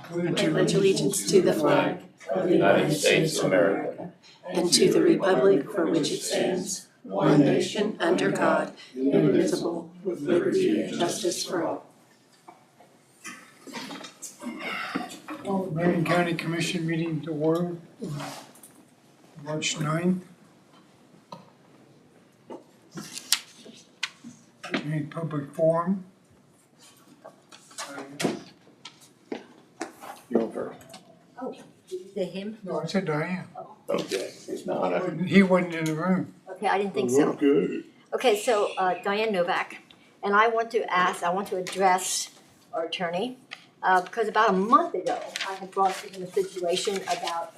Pledge allegiance to the flag of the United States of America and to the republic for which it stands, one nation under God, indivisible, with liberty and justice for all. Marion County Commission meeting to order, March 9th. Any public forum? You're first. Oh, did you say him? No, I said Diane. Okay, it's not. He wasn't in the room. Okay, I didn't think so. Good. Okay, so Diane Novak, and I want to address our attorney, because about a month ago, I had brought to him a situation about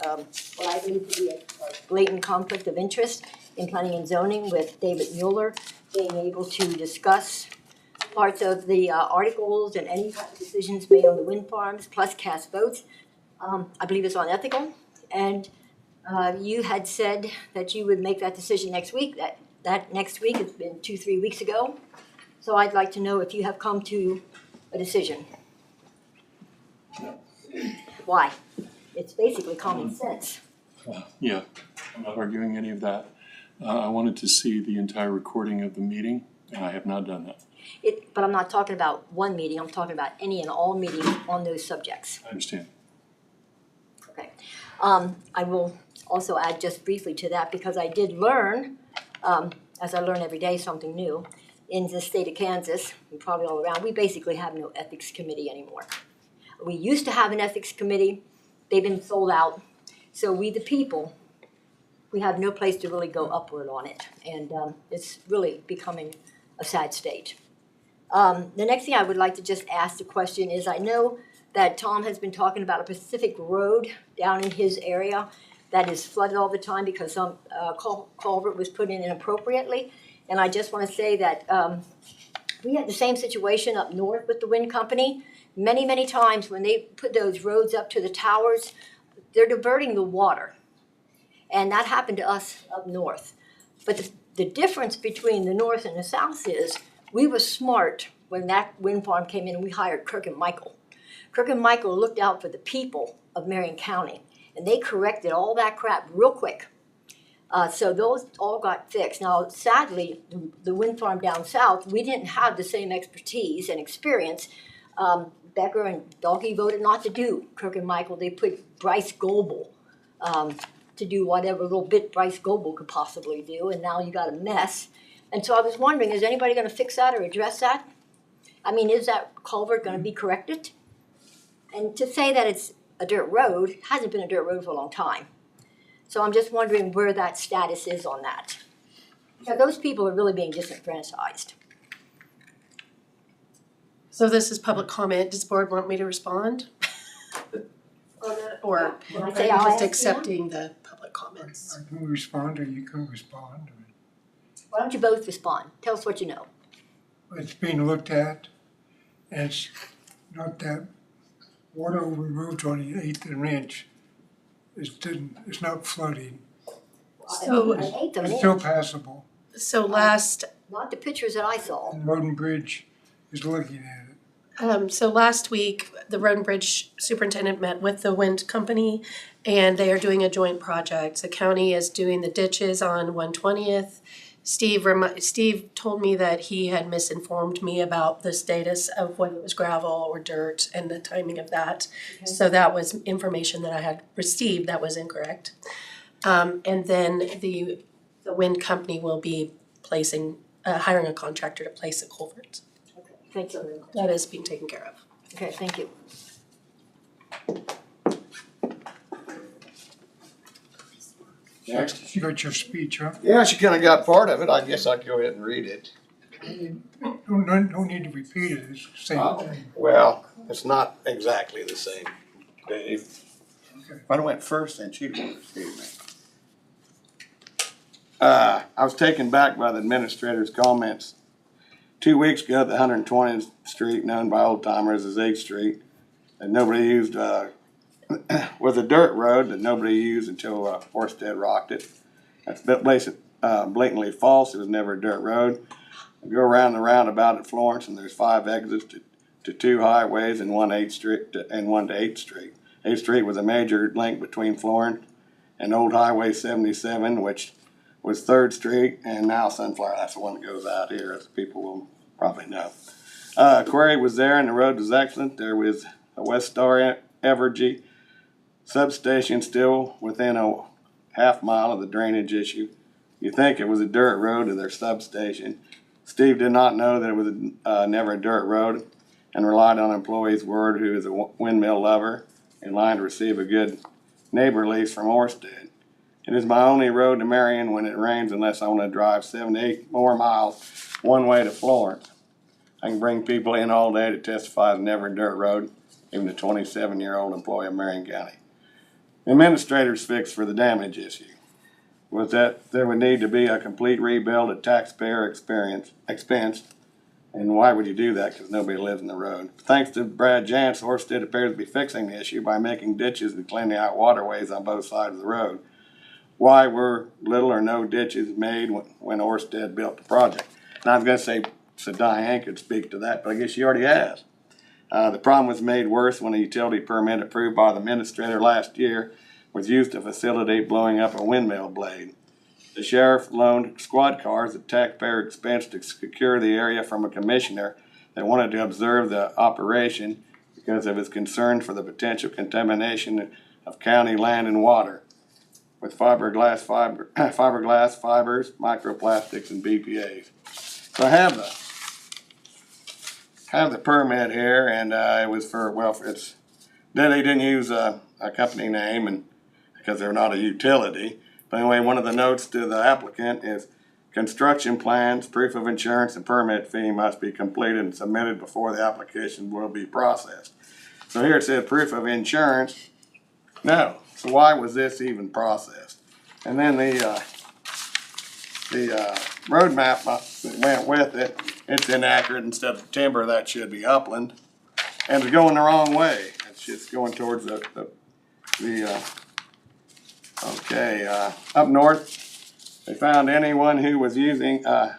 what I believe to be a blatant conflict of interest in planning and zoning with David Mueller being able to discuss parts of the articles and any kind of decisions made on the wind farms, plus cast votes. I believe it's unethical, and you had said that you would make that decision next week. That next week, it's been 2-3 weeks ago. So I'd like to know if you have come to a decision. Why? It's basically common sense. Yeah, I'm not arguing any of that. I wanted to see the entire recording of the meeting, and I have not done that. But I'm not talking about one meeting, I'm talking about any and all meetings on those subjects. I understand. Okay. I will also add just briefly to that, because I did learn, as I learn every day, something new. In the state of Kansas, and probably all around, we basically have no ethics committee anymore. We used to have an ethics committee, they've been sold out. So we, the people, we have no place to really go upward on it. And it's really becoming a sad state. The next thing I would like to just ask the question is, I know that Tom has been talking about a Pacific Road down in his area that is flooded all the time because some culvert was put in inappropriately. And I just want to say that we had the same situation up north with the wind company. Many, many times when they put those roads up to the towers, they're diverting the water. And that happened to us up north. But the difference between the north and the south is we were smart when that wind farm came in and we hired Kirk and Michael. Kirk and Michael looked out for the people of Marion County, and they corrected all that crap real quick. So those all got fixed. Now, sadly, the wind farm down south, we didn't have the same expertise and experience. Becker and Doggy voted not to do Kirk and Michael. They put Bryce Goebel to do whatever little bit Bryce Goebel could possibly do, and now you got a mess. And so I was wondering, is anybody going to fix that or address that? I mean, is that culvert going to be corrected? And to say that it's a dirt road, it hasn't been a dirt road for a long time. So I'm just wondering where that status is on that. Now, those people are really being disenfranchised. So this is public comment. Does the board want me to respond? Or When I are say you I'll just ask accepting the public comments? I can respond or you can respond. Why don't you both respond? Tell us what you know. It's being looked at, and it's not that water removed on the 1/8 inch. It's not flooding. So- An eighth of an It's still inch, passable. So last not the pictures that I saw. And Road and Bridge is looking at it. So last week, the Road and Bridge Superintendent met with the wind company, and they are doing a joint project. The county is doing the ditches on 120th. Steve told me that he had misinformed me about the status of whether it was gravel or dirt and the timing of that. Okay. So that was information that I had received that was incorrect. And then the wind company will be hiring a contractor to place a culvert. Okay, thank you very much. That is being taken care of. Okay, thank you. Next. You got your speech, huh? Yeah, she kinda got part of it. I guess I'd go ahead and read it. Don't need to repeat it, it's the same thing. Well, it's not exactly the same, Dave. Okay. I went first then she went, excuse me. I was taken back by the administrator's comments 2 weeks ago that 120th Street, known by old timers as 8th Street, and nobody used, was a dirt road that nobody used until Orsted rocked it. That's blatantly false. It was never a dirt road. Go around the roundabout at Florence, and there's 5 exits to 2 highways and one to 8th Street. 8th Street was a major link between Florence and Old Highway 77, which was 3rd Street, and now Sunflower. That's the one that goes out here, as people will probably know. Quarry was there, and the road was excellent. There was a West Star Evergy substation still within a half mile of the drainage issue. You think it was a dirt road to their substation. Steve did not know that it was never a dirt road and relied on an employee's word, who is a windmill lover, in line to receive a good neighbor lease from Orsted. It is my only road to Marion when it rains, unless I want to drive 7 to 8 more miles one way to Florence. I can bring people in all day to testify it's never a dirt road, even a 27-year-old employee of Marion County. The administrator's fix for the damage issue was that there would need to be a complete rebuild at taxpayer expense. And why would you do that? Because nobody lives in the road. Thanks to Brad Jantz, Orsted appears to be fixing the issue by making ditches and cleaning out waterways on both sides of the road. Why were little or no ditches made when Orsted built the project? And I was going to say, so Diane could speak to that, but I guess she already has. The problem was made worse when a utility permit approved by the administrator last year was used to facilitate blowing up a windmill blade. The sheriff loaned squad cars at taxpayer expense to secure the area from a commissioner that wanted to observe the operation because of his concern for the potential contamination of county land and water with fiberglass fibers, microplastics, and BPA's. So I have the permit here, and it was for, well, they didn't use a company name, and because they're not a utility. But anyway, one of the notes to the applicant is construction plans, proof of insurance, and permit fee must be completed and submitted before the application will be processed. So here it says proof of insurance. No. So why was this even processed? And then the road map that went with it, it's inaccurate. Instead of timber, that should be upland. And it's going the wrong way. It's just going towards up north, they find anyone who was using a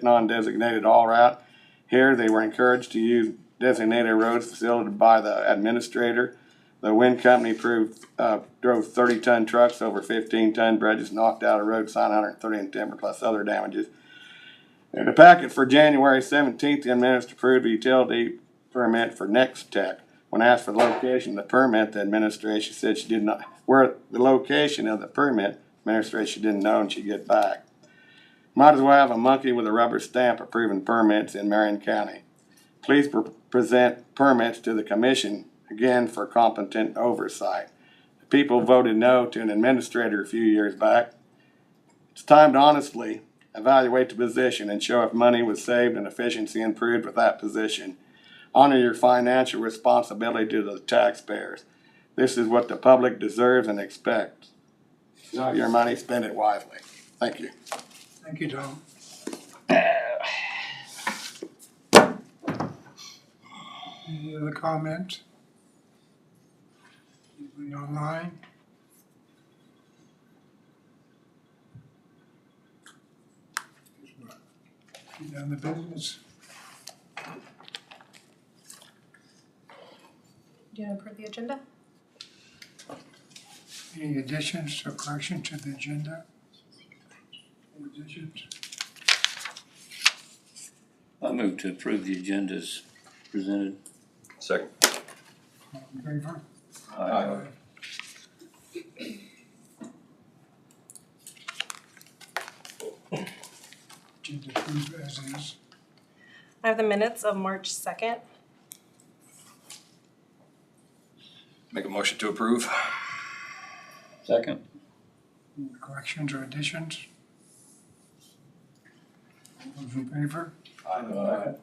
non-designated all route. Here, they were encouraged to use designated roads facilitated by the administrator. The wind company drove 30-ton trucks over 15-ton bridges, knocked out a road sign, 130 in timber, plus other damages. In the packet for January 17th, the administrator approved a utility permit for Next Tech. When asked for the location of the permit, the administration said she did not, where the location of the permit, administration didn't know, and she'd get back. Might as well have a monkey with a rubber stamp approving permits in Marion County. Please present permits to the commission, again, for competent oversight. The people voted no to an administrator a few years back. It's time to honestly evaluate the position and show if money was saved and efficiency improved with that position. Honor your financial responsibility to the taxpayers. This is what the public deserves and expects. It's not your money, spend it wisely. Thank you. Thank you, Tom. Any other comments? Anybody online? Get down to business. Do you want to approve the agenda? Any additions or corrections to the agenda? Any additions? I move to approve the agenda as presented. Second. All in favor? Aye. Agenda approved as is. I have the minutes of March 2nd. Make a motion to approve. Second. Any corrections or additions? All those in favor? Aye.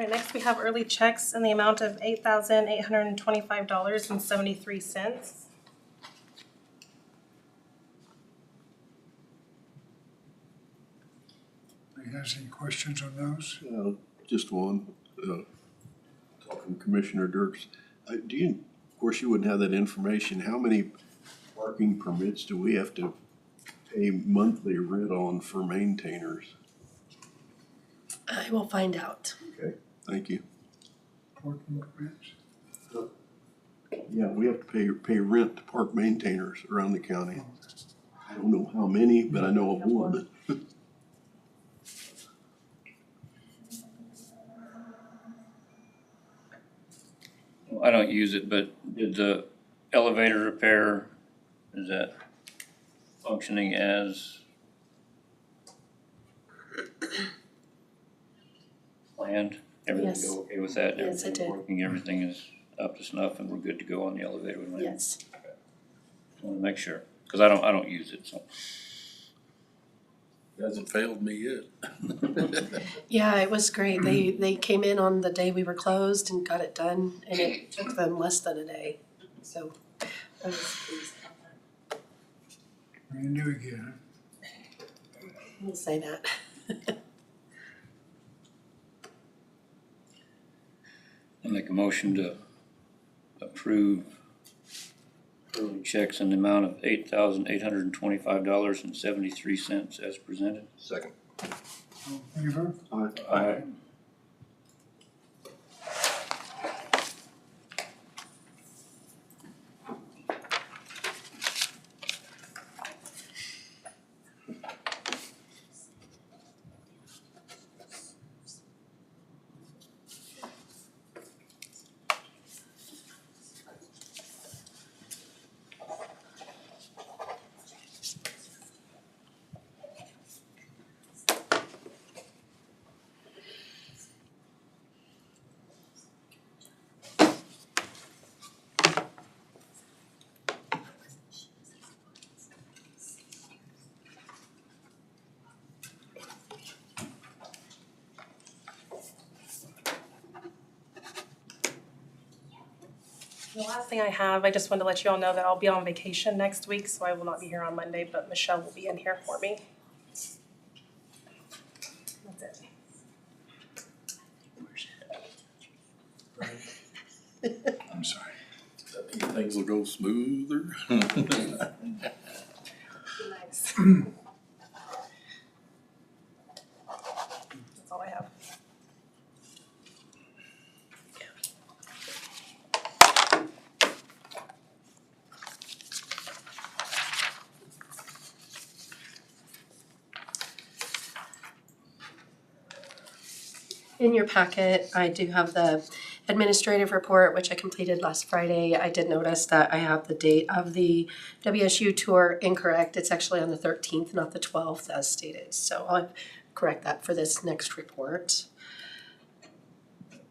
All right, next we have early checks in the amount of $8,825.73. Anybody has any questions on those? Just one, talking to Commissioner Dirks. Do you, of course, you wouldn't have that information. How many parking permits do we have to pay monthly rent on for maintainers? I will find out. Okay, thank you. Parking permits? Yeah, we have to pay rent to park maintainers around the county. I don't know how many, but I know of one. I don't use it, but did the elevator repair, is that functioning as planned? Everything Yes. go okay with that? Yes, it Everything's did. working, everything is up to snuff and we're good to go on the elevator? We might- Yes. I wanna make sure, cause I don't use it, so. Hasn't failed me yet. Yeah, it was great. They came in on the day we were closed and got it done, and it took them less than a day. So I was pleased about that. Brand new again. We'll say that. I make a motion to approve early checks in the amount of $8,825.73 as presented. Second. All in favor? Aye. The last thing I have, I just wanted to let you all know that I'll be on vacation next week, so I will not be here on Monday, but Michelle will be in here for me. That's it. I'm sorry. Things will go smoother. Nice. That's all I have. In your packet, I do have the administrative report, which I completed last Friday. I did notice that I have the date of the WSU tour incorrect. It's actually on the 13th, not the 12th as stated. So I'll correct that for this next report.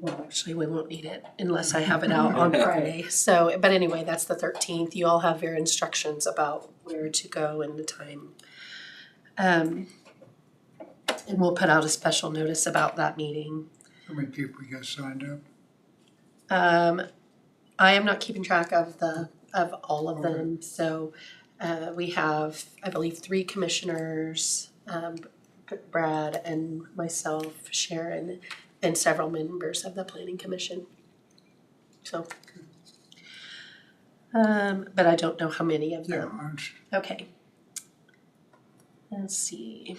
Well, actually, we won't need it unless I have it out on Friday. So, but anyway, that's the 13th. You all have your instructions about where to go and the time. And we'll put out a special notice about that meeting. How many people we got signed up? I am not keeping track of all of them, so we have, I believe, 3 commissioners, Brad and myself, Sharon, and several members of the planning commission. So, but I don't know how many of Yeah, them. Okay. Let's see.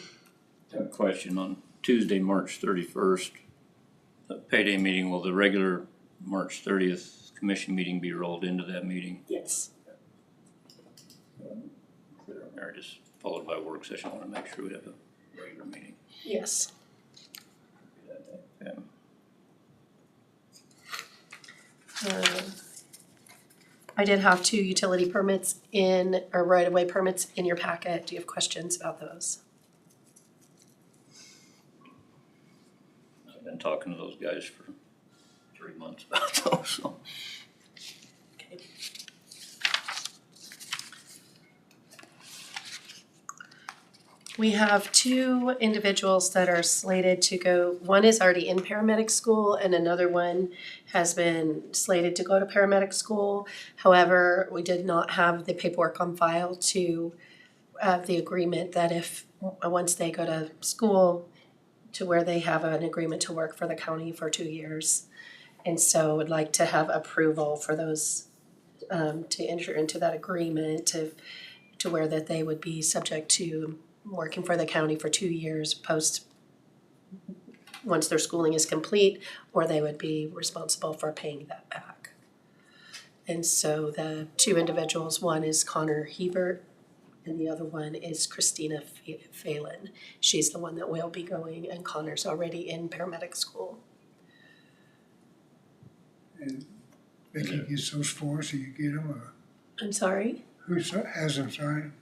I have a question on Tuesday, March 31st, the payday meeting, will the regular March 30th commission meeting be rolled into that meeting? Yes. Or just followed by a work session? I want to make sure we have a regular meeting. Yes. Yeah. I did have 2 utility permits or right-of-way permits in your packet. Do you have questions about those? I've been talking to those guys for 3 months about those, so. We have two individuals that are slated to go, one is already in paramedic school and another one has been slated to go to paramedic school. However, we did not have the paperwork on file to the agreement that if, once they go to school, to where they have an agreement to work for the county for 2 years. And so would like to have approval for those, to enter into that agreement to where that they would be subject to working for the county for 2 years post, once their schooling is complete, or they would be responsible for paying that back. And so the two individuals, one is Connor Hebert and the other one is Christina Phelan. She's the one that will be going, and Connor's already in paramedic school. And Vicky gets those for us, so you get them, or I'm sorry? who has them signed?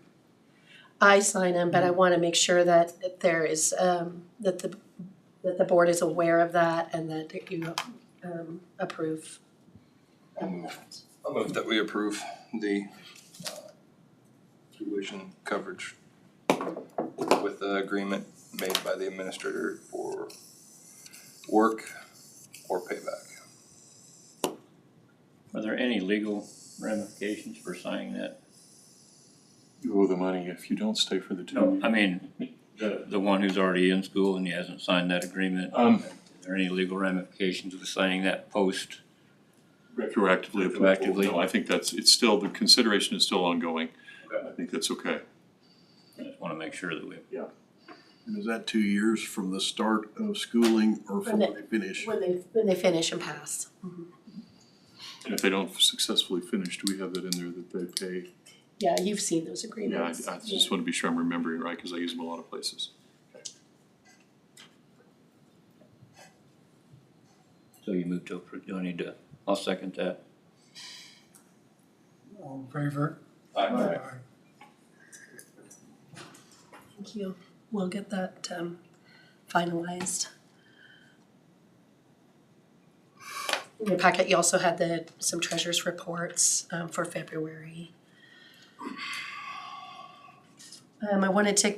I sign them, but I want to make sure that there is, that the board is aware of that and that you approve. I'll move that we approve the tuition coverage with the agreement made by the administrator for work or payback. Are there any legal ramifications for signing that? You owe the money if you don't stay for the 2 years. I mean, the one who's already in school and he hasn't signed that agreement. Is there any legal ramifications with signing that post? Retroactively. Retroactively. No, I think it's still, the consideration is still ongoing. Okay. I think that's okay. I just wanna make sure that we. And is that 2 years from the start of schooling or from when they finish? When they finish and pass. Mhm. And if they don't successfully finish, do we have that in there that they pay? Yeah, you've seen those Yeah, agreements. I just want to be sure I'm remembering it right, because I use them a lot of places. So you move to approve, do I need to, I'll second that. All in favor? Aye. Thank you. We'll get that finalized. In your packet, you also had some treasurer's reports for February. I wanted to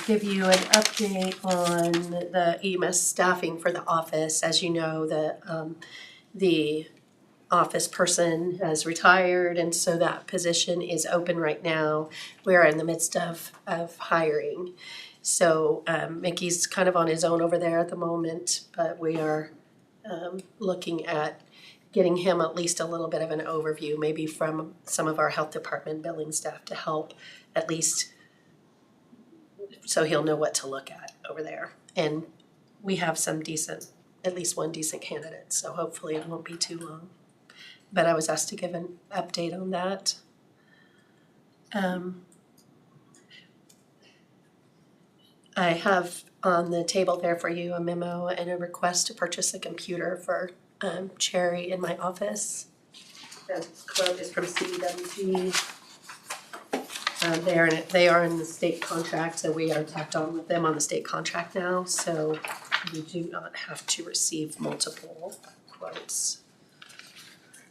give you an update on the EMS staffing for the office. As you know, the office person has retired, and so that position is open right now. We are in the midst of hiring. So Mickey's kind of on his own over there at the moment, but we are looking at getting him at least a little bit of an overview, maybe from some of our health department billing staff to help at least so he'll know what to look at over there. And we have some decent, at least one decent candidate, so hopefully it won't be too long. But I was asked to give an update on that. I have on the table there for you a memo and a request to purchase a computer for Cherry in my office. The quote is from CWG. They are in the state contract, so we are tacked on with them on the state contract now, so we do not have to receive multiple quotes.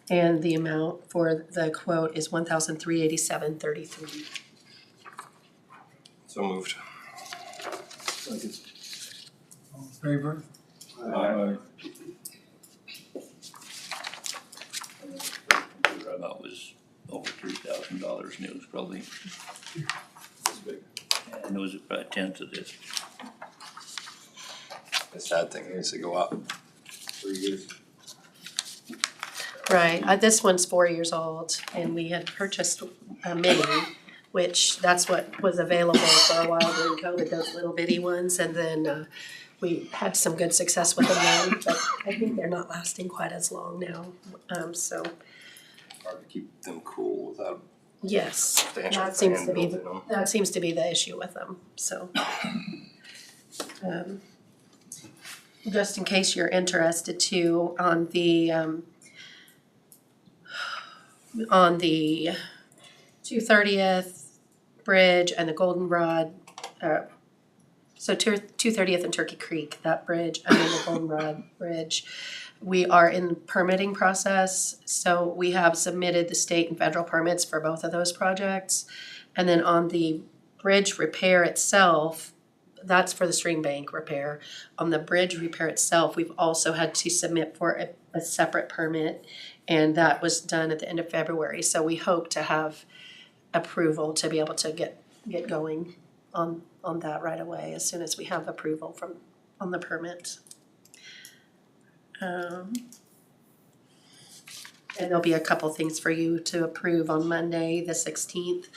And the amount for the quote is $1,387.33. So moved. All in favor? Aye. About was over $3,000 and it was probably, and it was about a tenth of this. The sad thing is to go up 3 years. Right, this one's 4 years old, and we had purchased a mini, which that's what was available for a while during COVID, those little bitty ones, and then we had some good success with them then, but I think they're not lasting quite as long now, so Hard to keep them cool without yes, substantial that seems fan to be, built in them. that seems to be the issue with them, so. Just in case you're interested too, on the 230th Bridge and the Goldenrod, so 230th and Turkey Creek, that bridge, and then the Goldenrod Bridge. We are in the permitting process, so we have submitted the state and federal permits for both of those projects. And then on the bridge repair itself, that's for the stream bank repair. On the bridge repair itself, we've also had to submit for a separate permit, and that was done at the end of February. So we hope to have approval to be able to get going on that right away as soon as we have approval on the permit. And there'll be a couple things for you to approve on Monday, the 16th.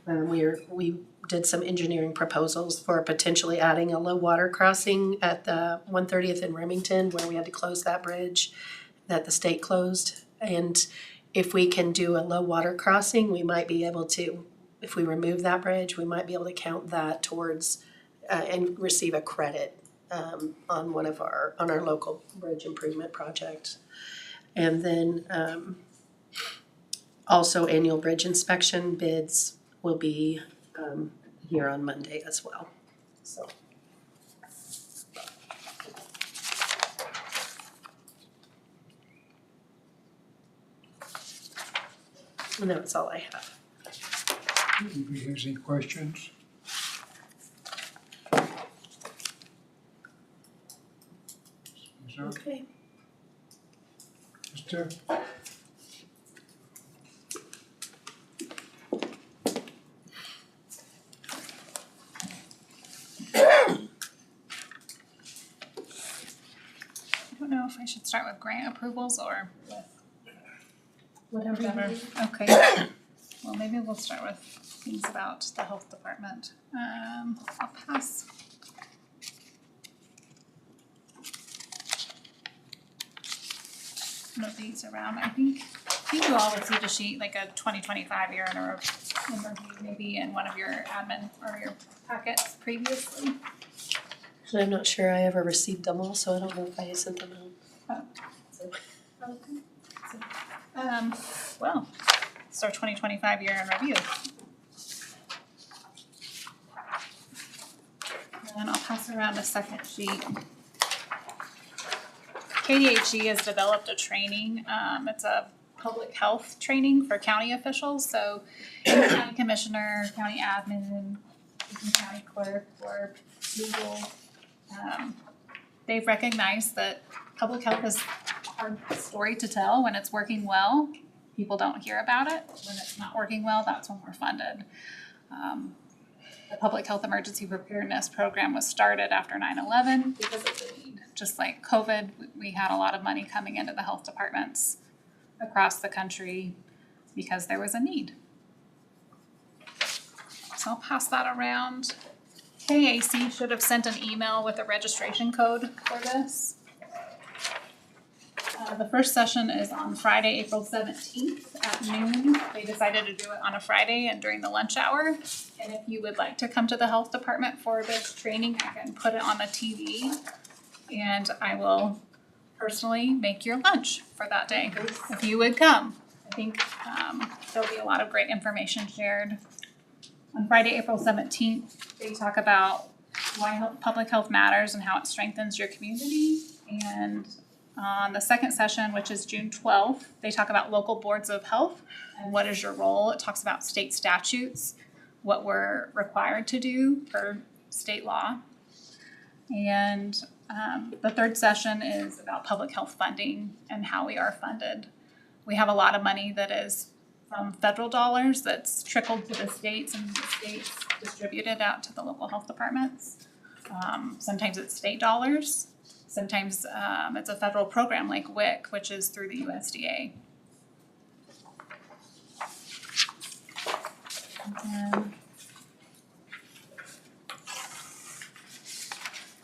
We did some engineering proposals for potentially adding a low water crossing at the 130th in Remington, where we had to close that bridge that the state closed. And if we can do a low water crossing, we might be able to, if we remove that bridge, we might be able to count that towards and receive a credit on our local bridge improvement project. And then also annual bridge inspection bids will be here on Monday as well, so. And that's all I have. Anybody has any questions? So, Okay. Mr. I don't know if I should start with grant approvals or with Whatever. Okay. Well, maybe we'll start with things about the health department. I'll pass. One of these around. I think you all received a sheet, like a 2025 year in review, maybe in one of your admin or your packets previously. Actually, I'm not sure I ever received them all, so I don't know if I sent them out. Okay. Well, it's our 2025 year in review. And I'll pass around a second sheet. KDHE has developed a training. It's a public health training for county officials. So any county commissioner, county admin, county clerk, or legal, they've recognized that public health is a hard story to tell. When it's working well, people don't hear about it. When it's not working well, that's when we're funded. The Public Health Emergency Preparedness Program was started after 9/11 because of the need. Just like COVID, we had a lot of money coming into the health departments across the country because there was a need. So I'll pass that around. KAC should have sent an email with a registration code for this. The first session is on Friday, April 17th at noon. They decided to do it on a Friday and during the lunch hour. And if you would like to come to the health department for this training, I can put it on the TV. And I will personally make your lunch for that day, if you would come. I think there'll be a lot of great information shared. On Friday, April 17th, they talk about why public health matters and how it strengthens your community. And on the second session, which is June 12th, they talk about local boards of health and what is your role. It talks about state statutes, what we're required to do per state law. And the third session is about public health funding and how we are funded. We have a lot of money that is from federal dollars that's trickled to the states, and the states distribute it out to the local health departments. Sometimes it's state dollars. Sometimes it's a federal program like WIC, which is through the USDA.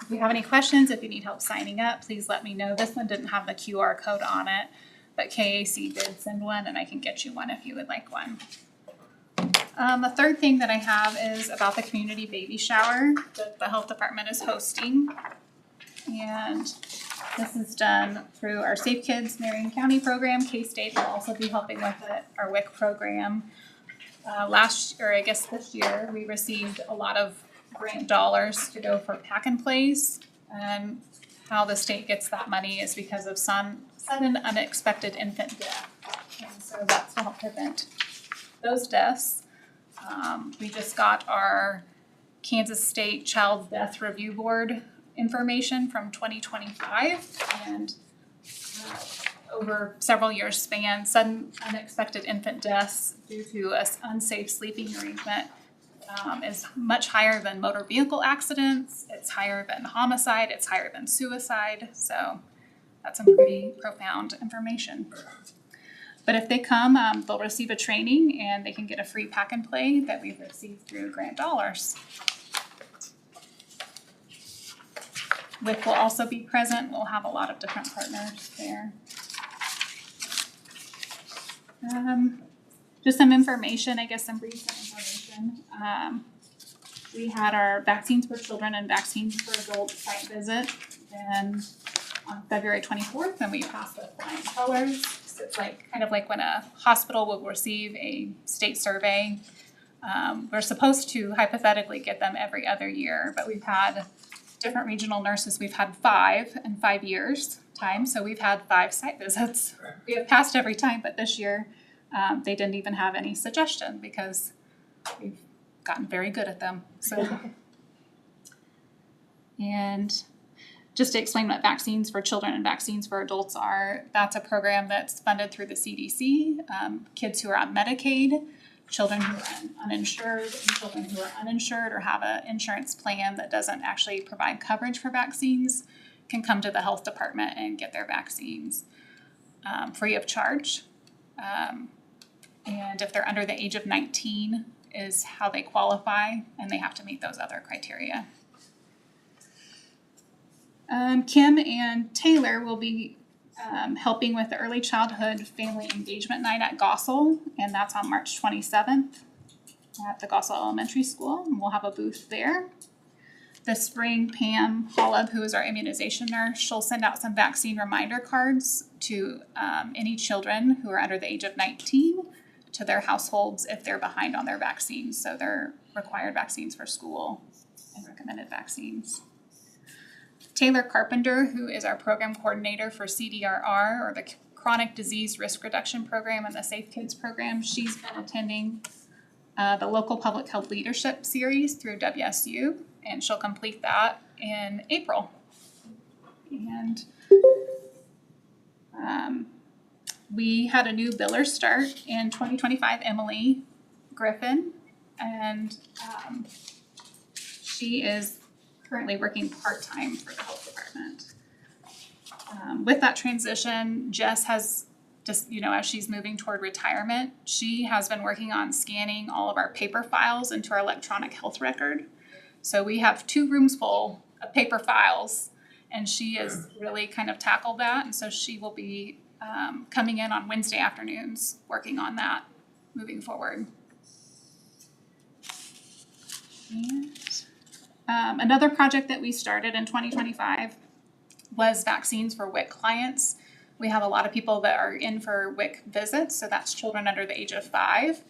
If you have any questions, if you need help signing up, please let me know. This one didn't have the QR code on it, but KAC did send one, and I can get you one if you would like one. The third thing that I have is about the community baby shower that the health department is hosting. And this is done through our Safe Kids Marion County program. K-State will also be helping with it, our WIC program. This year, we received a lot of grant dollars to go for pack and plays. And how the state gets that money is because of some sudden unexpected infant death. And so that's to help prevent those deaths. We just got our Kansas State Child Death Review Board information from 2025, and over several years span, sudden unexpected infant deaths due to an unsafe sleeping arrangement is much higher than motor vehicle accidents, it's higher than homicide, it's higher than suicide, so that's some pretty profound information. But if they come, they'll receive a training and they can get a free pack and play that we've received through grant dollars. WIC will also be present. We'll have a lot of different partners there. Just some information, I guess some brief information. We had our vaccines for children and vaccines for adults site visit and on February 24th, and we passed the flying colors. So it's kind of like when a hospital will receive a state survey. We're supposed to hypothetically get them every other year, but we've had different regional nurses. We've had 5 in 5 years time, so we've had 5 site visits. We have passed every time, but this year they didn't even have any suggestion because we've gotten very good at them. So, and just to explain what vaccines for children and vaccines for adults are, that's a program that's funded through the CDC. Kids who are on Medicaid, children who are uninsured, and children who are uninsured or have an insurance plan that doesn't actually provide coverage for vaccines can come to the health department and get their vaccines free of charge. And if they're under the age of 19 is how they qualify, and they have to meet those other criteria. Kim and Taylor will be helping with the Early Childhood Family Engagement Night at Gossel, and that's on March 27th at the Gossel Elementary School, and we'll have a booth there. This spring, Pam Hollub, who is our immunization nurse, she'll send out some vaccine reminder cards to any children who are under the age of 19 to their households if they're behind on their vaccines, so their required vaccines for school and recommended vaccines. Taylor Carpenter, who is our program coordinator for CDRR, or the Chronic Disease Risk Reduction Program and the Safe Kids Program, she's been attending the local public health leadership series through WSU, and she'll complete that in April. And we had a new biller start in 2025, Emily Griffin, and she is currently working part-time for the health department. With that transition, Jess has just, as she's moving toward retirement, she has been working on scanning all of our paper files into our electronic health record. So we have 2 rooms full of paper files, and she has really kind of tackled that. And so she will be coming in on Wednesday afternoons, working on that moving forward. And another project that we started in 2025 was vaccines for WIC clients. We have a lot of people that are in for WIC visits, so that's children under the age of 5,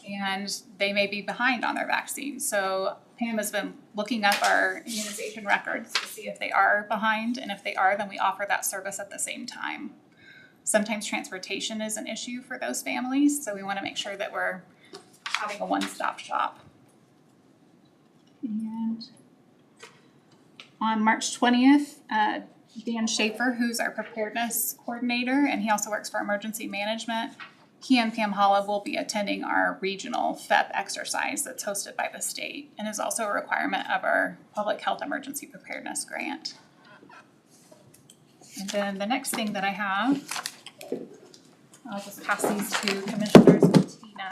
and they may be behind on their vaccines. So Pam has been looking up our immunization records to see if they are behind, and if they are, then we offer that service at the same time. Sometimes transportation is an issue for those families, so we want to make sure that we're having a one-stop shop. And on March 20th, Dan Schaefer, who's our preparedness coordinator, and he also works for emergency management, he and Pam Hollub will be attending our regional FEP exercise that's hosted by the state and is also a requirement of our public health emergency preparedness grant. And then the next thing that I have, I'll just pass these to Commissioners and Tina.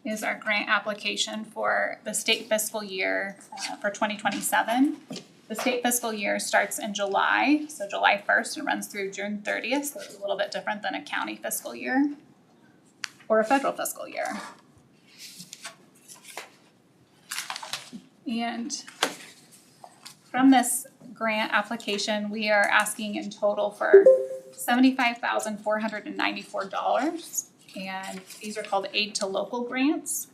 Is our grant application for the state fiscal year for 2027. The state fiscal year starts in July, so July 1st and runs through June 30th, so it's a little bit different than a county fiscal year or a federal fiscal year. And from this grant application, we are asking in total for $75,494. And these are called aid to local grants.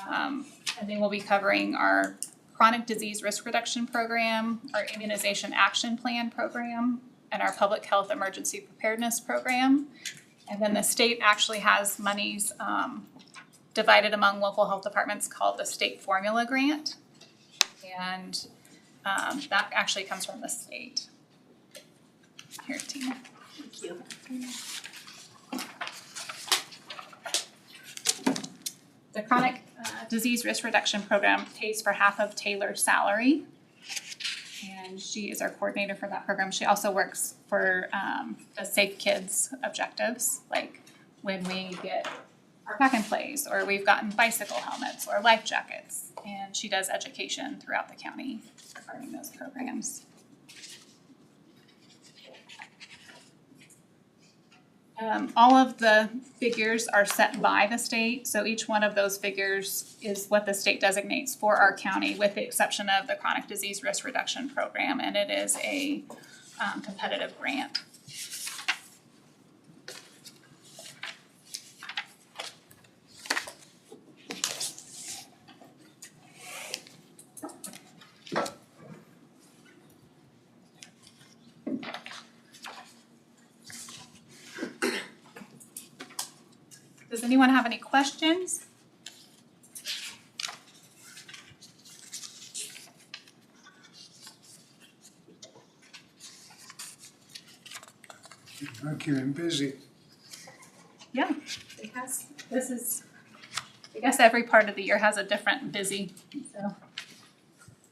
And they will be covering our chronic disease risk reduction program, our immunization action plan program, and our public health emergency preparedness program. And then the state actually has monies divided among local health departments called the state formula grant. And that actually comes from the state. Here, Tina. Thank you. The chronic disease risk reduction program pays for half of Taylor's salary. And she is our coordinator for that program. She also works for the Safe Kids objectives, like when we get our pack and plays, or we've gotten bicycle helmets or life jackets. And she does education throughout the county regarding those programs. All of the figures are set by the state, so each one of those figures is what the state designates for our county, with the exception of the chronic disease risk reduction program, and it is a competitive grant. Does anyone have any questions? I'm keeping busy. Yeah, it has, I guess every part of the year has a different busy, so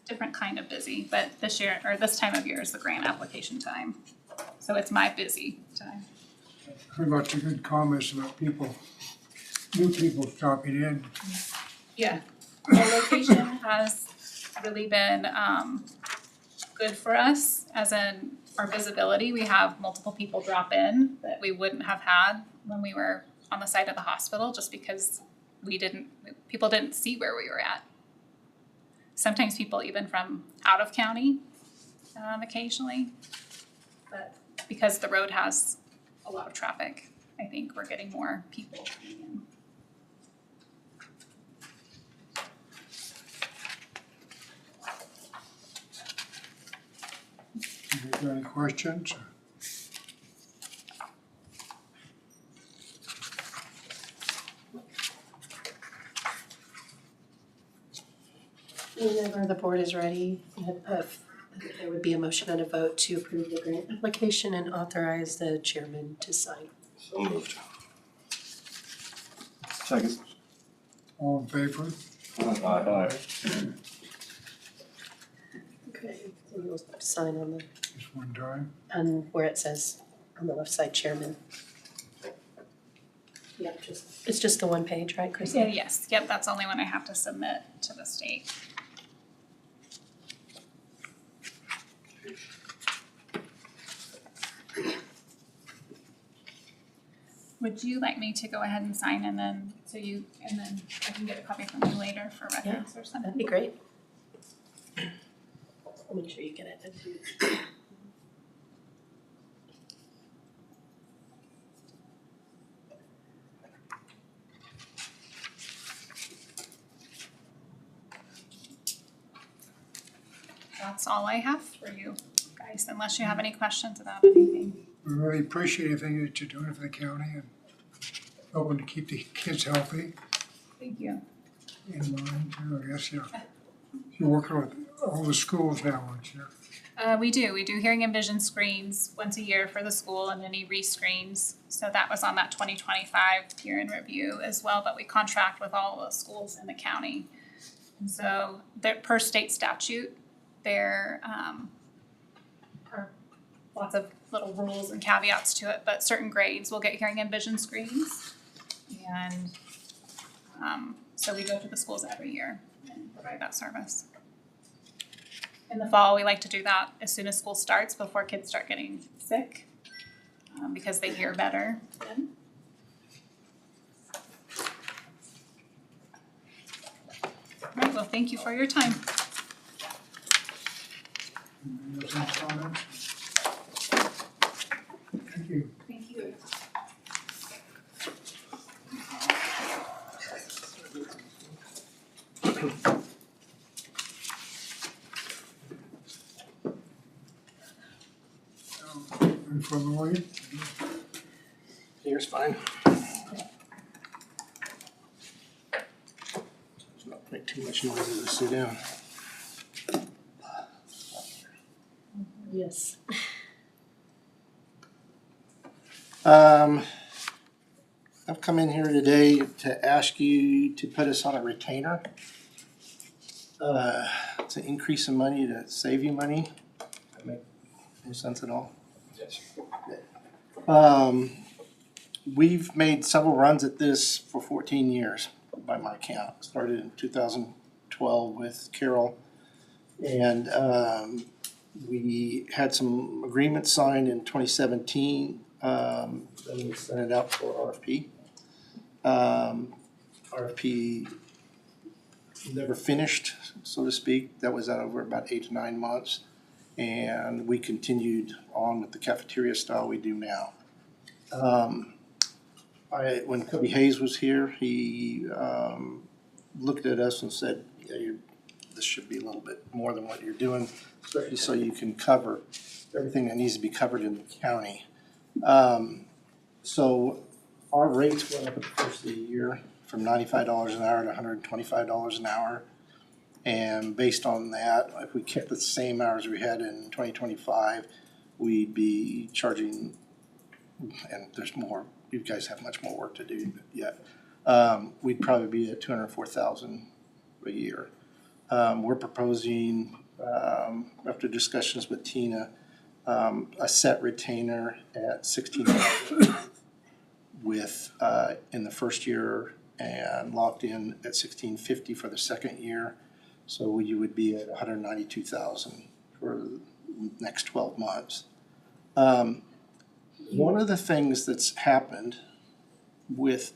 different kind of busy, but this year, or this time of year is the grant application time. So it's my busy time. Heard lots of good comments about people, new people stopping in. Yeah, the location has really been good for us, as in our visibility. We have multiple people drop in that we wouldn't have had when we were on the site of the hospital, just because people didn't see where we were at. Sometimes people even from out of county occasionally, but because the road has a lot of traffic, I think we're getting more people coming in. If you have any questions? Whenever the board is ready, there would be a motion and a vote to approve the grant application and authorize the chairman to sign. So moved. Second. All in favor? Aye. Okay. So you'll sign on Just one time. where it says on the left side, chairman. Yep, it's just the one page, right, Chris? Yeah, yes, yep, that's the only one I have to submit to the state. Would you like me to go ahead and sign and then, and then I can get a copy from you later for reference or something? That'd be great. I'll make sure you get it. That's all I have for you guys, unless you have any questions about anything. We really appreciate everything that you're doing for the county and helping to keep the kids healthy Thank you. in mind too, I guess, yeah. You're working with all the schools now, aren't you? We do hearing and vision screens once a year for the school and any re-screens. So that was on that 2025 year in review as well, but we contract with all the schools in the county. And so per state statute, there are lots of little rules and caveats to it, but certain grades will get hearing and vision screens. And so we go to the schools every year and provide that service. In the fall, we like to do that as soon as school starts, before kids start getting sick, because they hear better then. All right, well, thank you for your time. Any other comments? Thank you. Thank you. from Lloyd. Here's fine. Let's not make too much noise as I sit down. Yes. I've come in here today to ask you to put us on a retainer. It's an increase in money to save you money. Does that make any sense at all? Yes. We've made several runs at this for 14 years by my count. Started in 2012 with Carol, and we had some agreements signed in 2017. Then we sent it out for RFP. RFP never finished, so to speak. That was out over about 8 to 9 months, and we continued on with the cafeteria style we do now. When Cody Hayes was here, he looked at us and said, yeah, this should be a little bit more than what you're doing, especially so you can cover everything that needs to be covered in the county. So our rates went up at the first of the year from $95 an hour to $125 an hour. And based on that, if we kept the same hours we had in 2025, we'd be charging, and there's more, you guys have much more work to do yet. We'd probably be at $204,000 a year. We're proposing, after discussions with Tina, a set retainer at $1,600 with in the first year, and locked in at $1,650 for the second year. So you would be at $192,000 for the next 12 months. One of the things that's happened with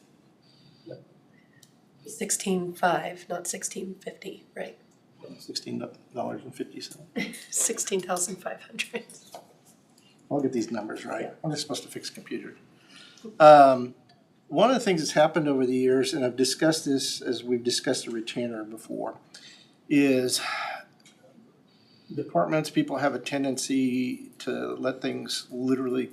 16,500, not 1,650, right? $16.50. 16,500. I'll get these numbers right. I'm just supposed to fix a computer. One of the things that's happened over the years, and I've discussed this as we've discussed a retainer before, is departments, people have a tendency to let things literally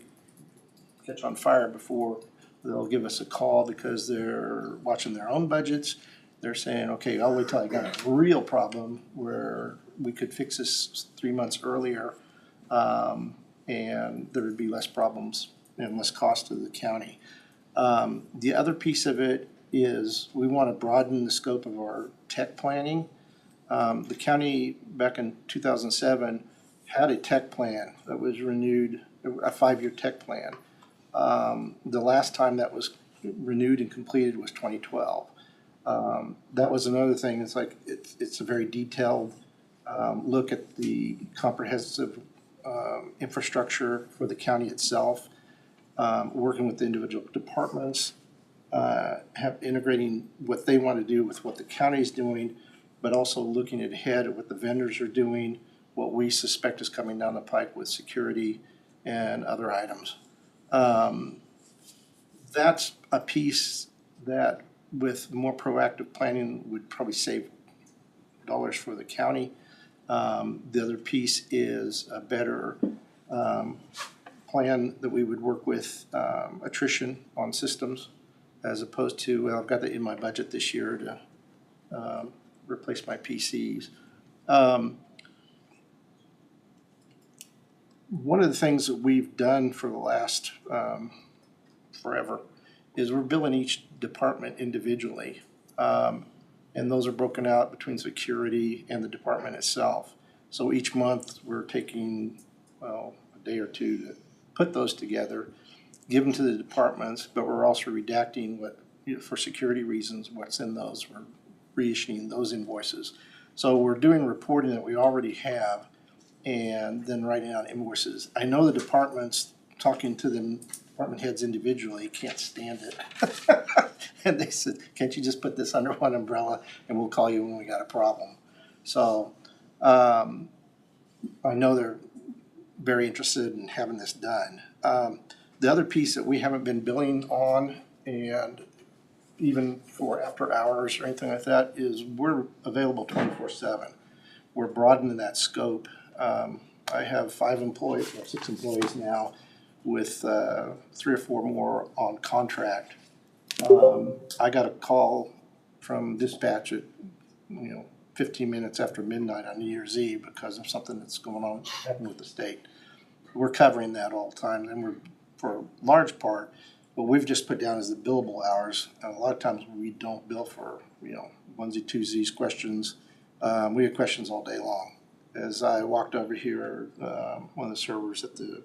catch on fire before they'll give us a call because they're watching their own budgets. They're saying, okay, I'll wait till I got a real problem where we could fix this 3 months earlier, and there would be less problems and less cost to the county. The other piece of it is we want to broaden the scope of our tech planning. The county back in 2007 had a tech plan that was renewed, a 5-year tech plan. The last time that was renewed and completed was 2012. That was another thing. It's like it's a very detailed look at the comprehensive infrastructure for the county itself, working with the individual departments, integrating what they want to do with what the county is doing, but also looking ahead at what the vendors are doing, what we suspect is coming down the pike with security and other items. That's a piece that with more proactive planning would probably save dollars for the county. The other piece is a better plan that we would work with attrition on systems as opposed to, well, I've got that in my budget this year to replace my PCs. One of the things that we've done for the last forever is we're billing each department individually. And those are broken out between security and the department itself. So each month we're taking, well, a day or two to put those together, give them to the departments, but we're also redacting what, for security reasons, what's in those. We're reissuing those invoices. So we're doing reporting that we already have and then writing out invoices. I know the departments, talking to them, department heads individually, can't stand it. And they said, can't you just put this under one umbrella and we'll call you when we got a problem? So I know they're very interested in having this done. The other piece that we haven't been billing on, and even for after hours or anything like that, is we're available 24/7. We're broadening that scope. I have 6 employees now. with 3 or 4 more on contract. I got a call from dispatch at 15 minutes after midnight on New Year's Eve because of something that's going on happening with the state. We're covering that all the time, and we're, for a large part, what we've just put down as the billable hours. And a lot of times we don't bill for onesie twosies questions. We have questions all day long. As I walked over here, one of the servers at the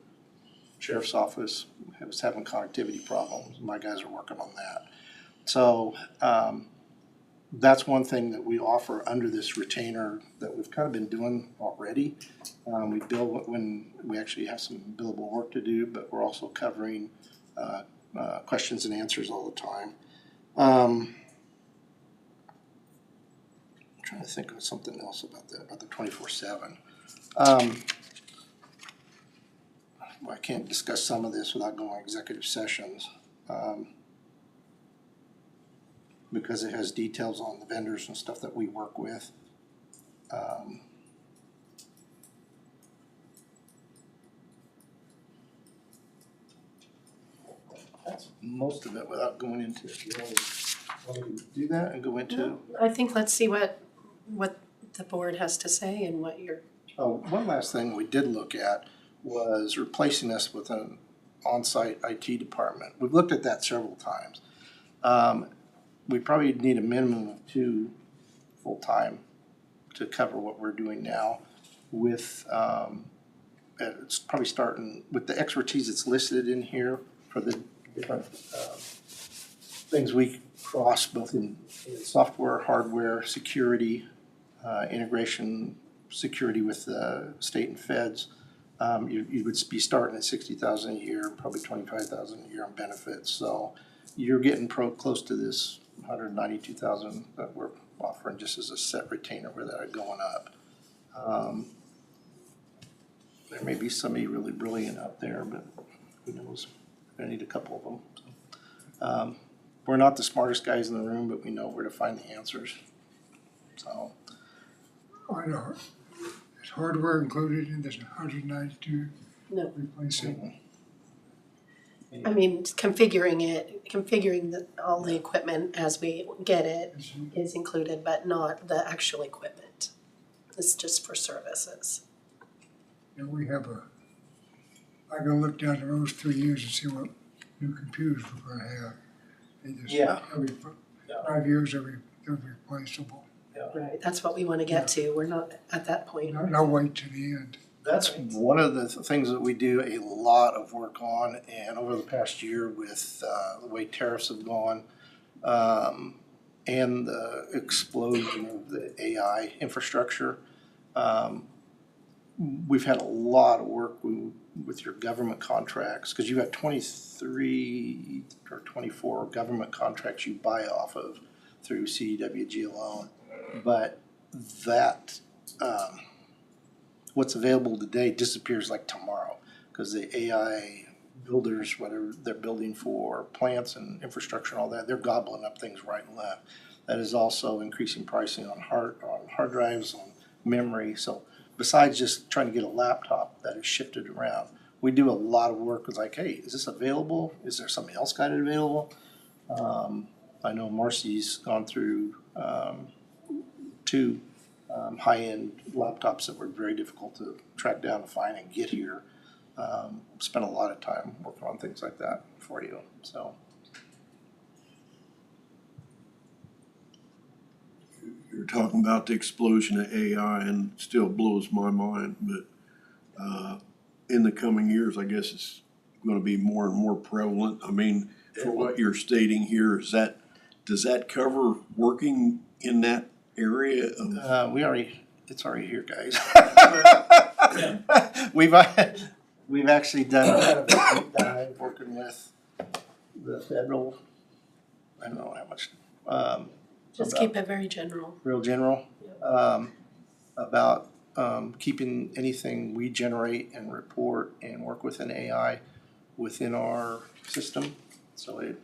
sheriff's office was having connectivity problems. My guys are working on that. So that's one thing that we offer under this retainer that we've kind of been doing already. We bill when we actually have some billable work to do, but we're also covering questions and answers all the time. I'm trying to think of something else about that, about the 24/7. I can't discuss some of this without going to executive sessions. Because it has details on the vendors and stuff that we work with. That's most of it without going into it. You want me to do that and go into? I think let's see what the board has to say and what you're. Oh, one last thing we did look at was replacing us with an on-site IT department. We've looked at that several times. We probably need a minimum of 2 full-time to cover what we're doing now with, it's probably starting with the expertise that's listed in here for the different things we cross both in software, hardware, security, integration, security with the state and feds. You would be starting at $60,000 a year, probably $25,000 a year on benefits. So you're getting close to this $192,000 that we're offering just as a set retainer with that going up. There may be somebody really brilliant out there, but who knows? I need a couple of them. So, we're not the smartest guys in the room, but we know where to find the answers. So. I know. Is hardware included in this 192 No. replacing? I mean, configuring all the equipment as we get it is included, but not the actual equipment. It's just for services. We have I go look down the road 3 years and see what new computers we're gonna have. They just, every 5 years, they're replaceable. Right, that's what we wanna get to. We're not at that point. No wait to the end. That's one of the things that we do a lot of work on, and over the past year with the way tariffs have gone, and the explosion of the AI infrastructure, we've had a lot of work with your government contracts, because you have 23 or 24 government contracts you buy off of through CDWG alone. But that, what's available today disappears like tomorrow, because the AI builders, whether they're building for plants and infrastructure and all that, they're gobbling up things right and left. That is also increasing pricing on hard drives, on memory. So besides just trying to get a laptop that is shifted around, we do a lot of work with like, hey, is this available? Is there something else got it available? I know Marcy's gone through 2 high-end laptops that were very difficult to track down and find and get here. Spent a lot of time working on things like that for you. So You're talking about the explosion of AI, and it still blows my mind, but in the coming years, I guess it's going to be more and more prevalent. I mean, for what you're stating here, does that cover working in that area? it's already here, guys. We've actually done a deep dive working with the federal. I don't know how much. Just keep it very general. Real general, about keeping anything we generate and report and work with an AI within our system, so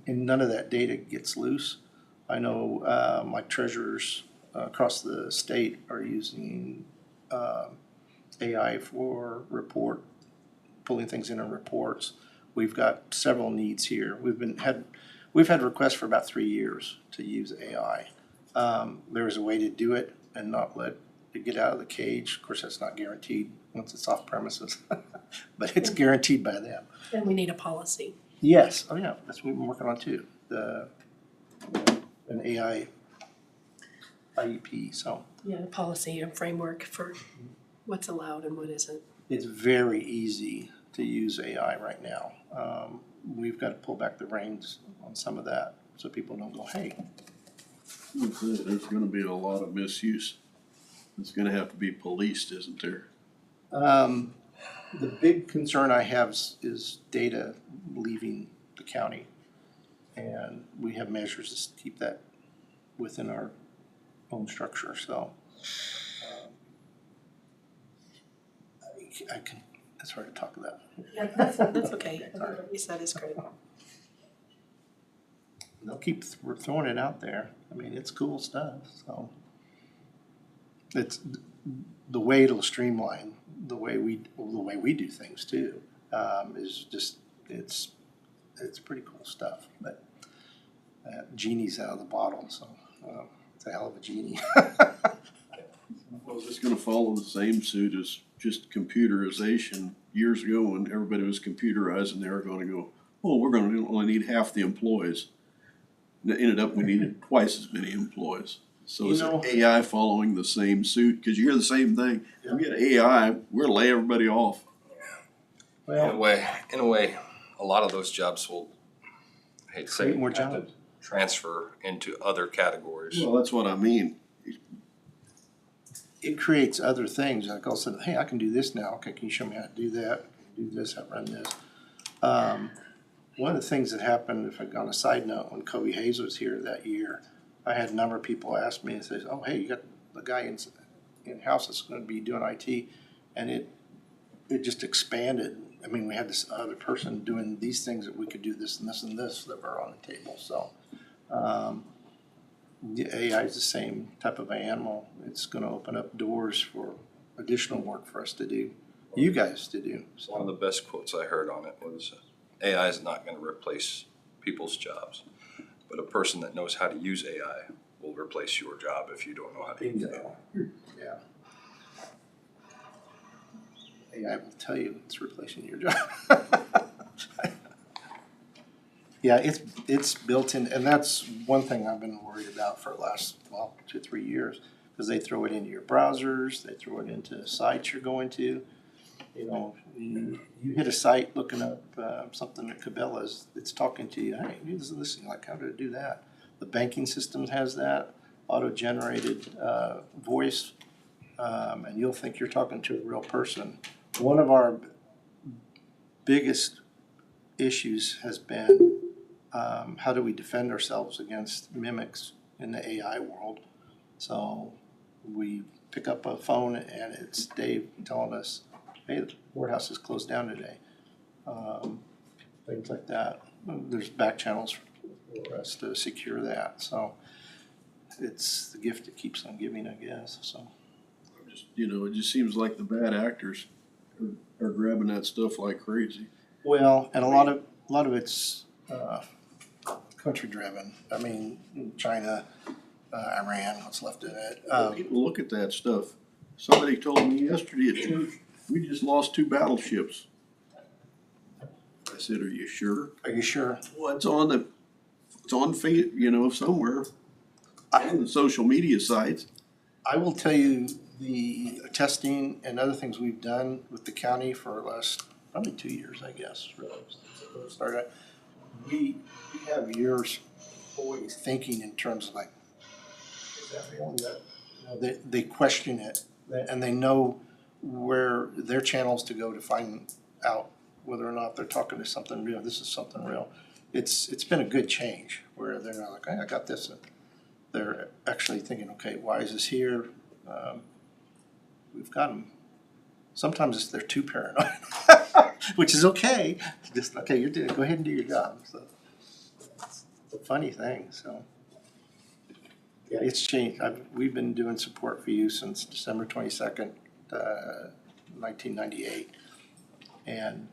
and none of that data gets loose. I know my treasurers across the state are using AI for report pulling things in reports. We've got several needs here. We've had requests for about 3 years to use AI. There's a way to do it and not let it get out of the cage. Of course, that's not guaranteed once it's off premises, but it's guaranteed by them. And we need a policy. Yes, oh yeah, that's what we've been working on too, an AI IEP, so. Yeah, a policy and framework for what's allowed and what isn't. It's very easy to use AI right now. We've got to pull back the reins on some of that so people don't go, hey. There's gonna be a lot of misuse. It's gonna have to be policed, isn't there? The big concern I have is data leaving the county. And we have measures to keep that within our own structure, so. I can, it's hard to talk about. Yeah, that's okay. What you said is great. They'll keep throwing it out there. I mean, it's cool stuff, so. It's the way it'll streamline the way we do things too, is just, it's pretty cool stuff, but genie's out of the bottle, so, it's a hell of a genie. Well, is this gonna follow the same suit as just computerization years ago when everybody was computerized and they were gonna go, oh, we're gonna only need half the employees. And it ended up we needed twice as many employees. So is AI following the same suit? Cause you hear the same thing. If we get AI, we're gonna lay everybody off. In a way, a lot of those jobs will, I hate to say, Create more have to jobs. transfer into other categories. Well, that's what I mean. It creates other things, like all of a sudden, hey, I can do this now, okay, can you show me how to do that? Do this, how to run this. One of the things that happened, if I go on a side note, when Kobe Hayes was here that year, I had a number of people ask me and say, oh, hey, you got the guy in-house that's gonna be doing IT, and it just expanded. I mean, we had this other person doing these things that we could do this and this and this that were on the table, so. The AI is the same type of animal. It's gonna open up doors for additional work for us to do, you guys to do. One of the best quotes I heard on it was, AI is not gonna replace people's jobs, but a person that knows how to use AI will replace your job if you don't know how to use it. Yeah. AI will tell you it's replacing your job. Yeah, it's built in, and that's one thing I've been worried about for the last, 2 or 3 years, because they throw it into your browsers, they throw it into sites you're going to. You know, you hit a site looking up something at Cabela's, it's talking to you, hey, do this and this, like, how to do that? The banking system has that, auto-generated voice, and you'll think you're talking to a real person. One of our biggest issues has been how do we defend ourselves against mimics in the AI world? So we pick up a phone and it's Dave telling us, hey, the courthouse is closed down today. Things like that. There's back channels for us to secure that. So it's the gift that keeps on giving, I guess. So Just, it just seems like the bad actors are grabbing that stuff like crazy. well, and a lot of it's country driven. I mean, China, Iran, what's left of it. People look at that stuff. Somebody told me yesterday at church, we just lost 2 battleships. I said, are you sure? Are you sure? Well, it's on somewhere on the social media sites. I will tell you the testing and other things we've done with the county for the last probably 2 years, I guess, really, since it started. We have years always thinking in terms of like, is that real? They question it, and they know where their channels to go to find out whether or not they're talking to something real. This is something real. It's been a good change where they're not like, hey, I got this. They're actually thinking, okay, why is this here? We've got them. Sometimes they're too paranoid, which is okay. Just okay, go ahead and do your job. So it's a funny thing. So yeah, it's changed. We've been doing support for you since December 22nd, 1998. And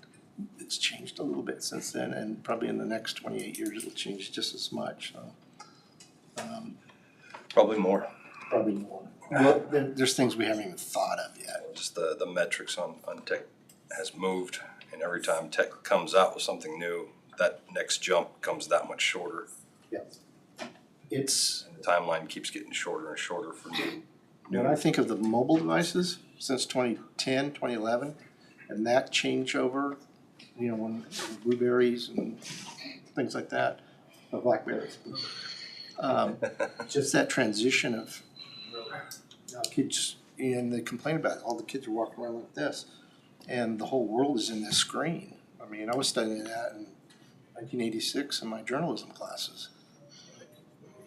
it's changed a little bit since then, and probably in the next 28 years, it'll change just as much, so. Probably more. Probably more. Well, there's things we haven't even thought of yet. Just the metrics on tech has moved, and every time tech comes out with something new, that next jump comes that much shorter. Yeah. It's, And the timeline keeps getting shorter and shorter for new. when I think of the mobile devices since 2010, 2011, and that changeover, you know, when blueberries and things like that, or blackberries. Just that transition of, you know, kids, and they complain about it, all the kids are walking around like this, and the whole world is in this screen. I mean, I was studying that in 1986 in my journalism classes.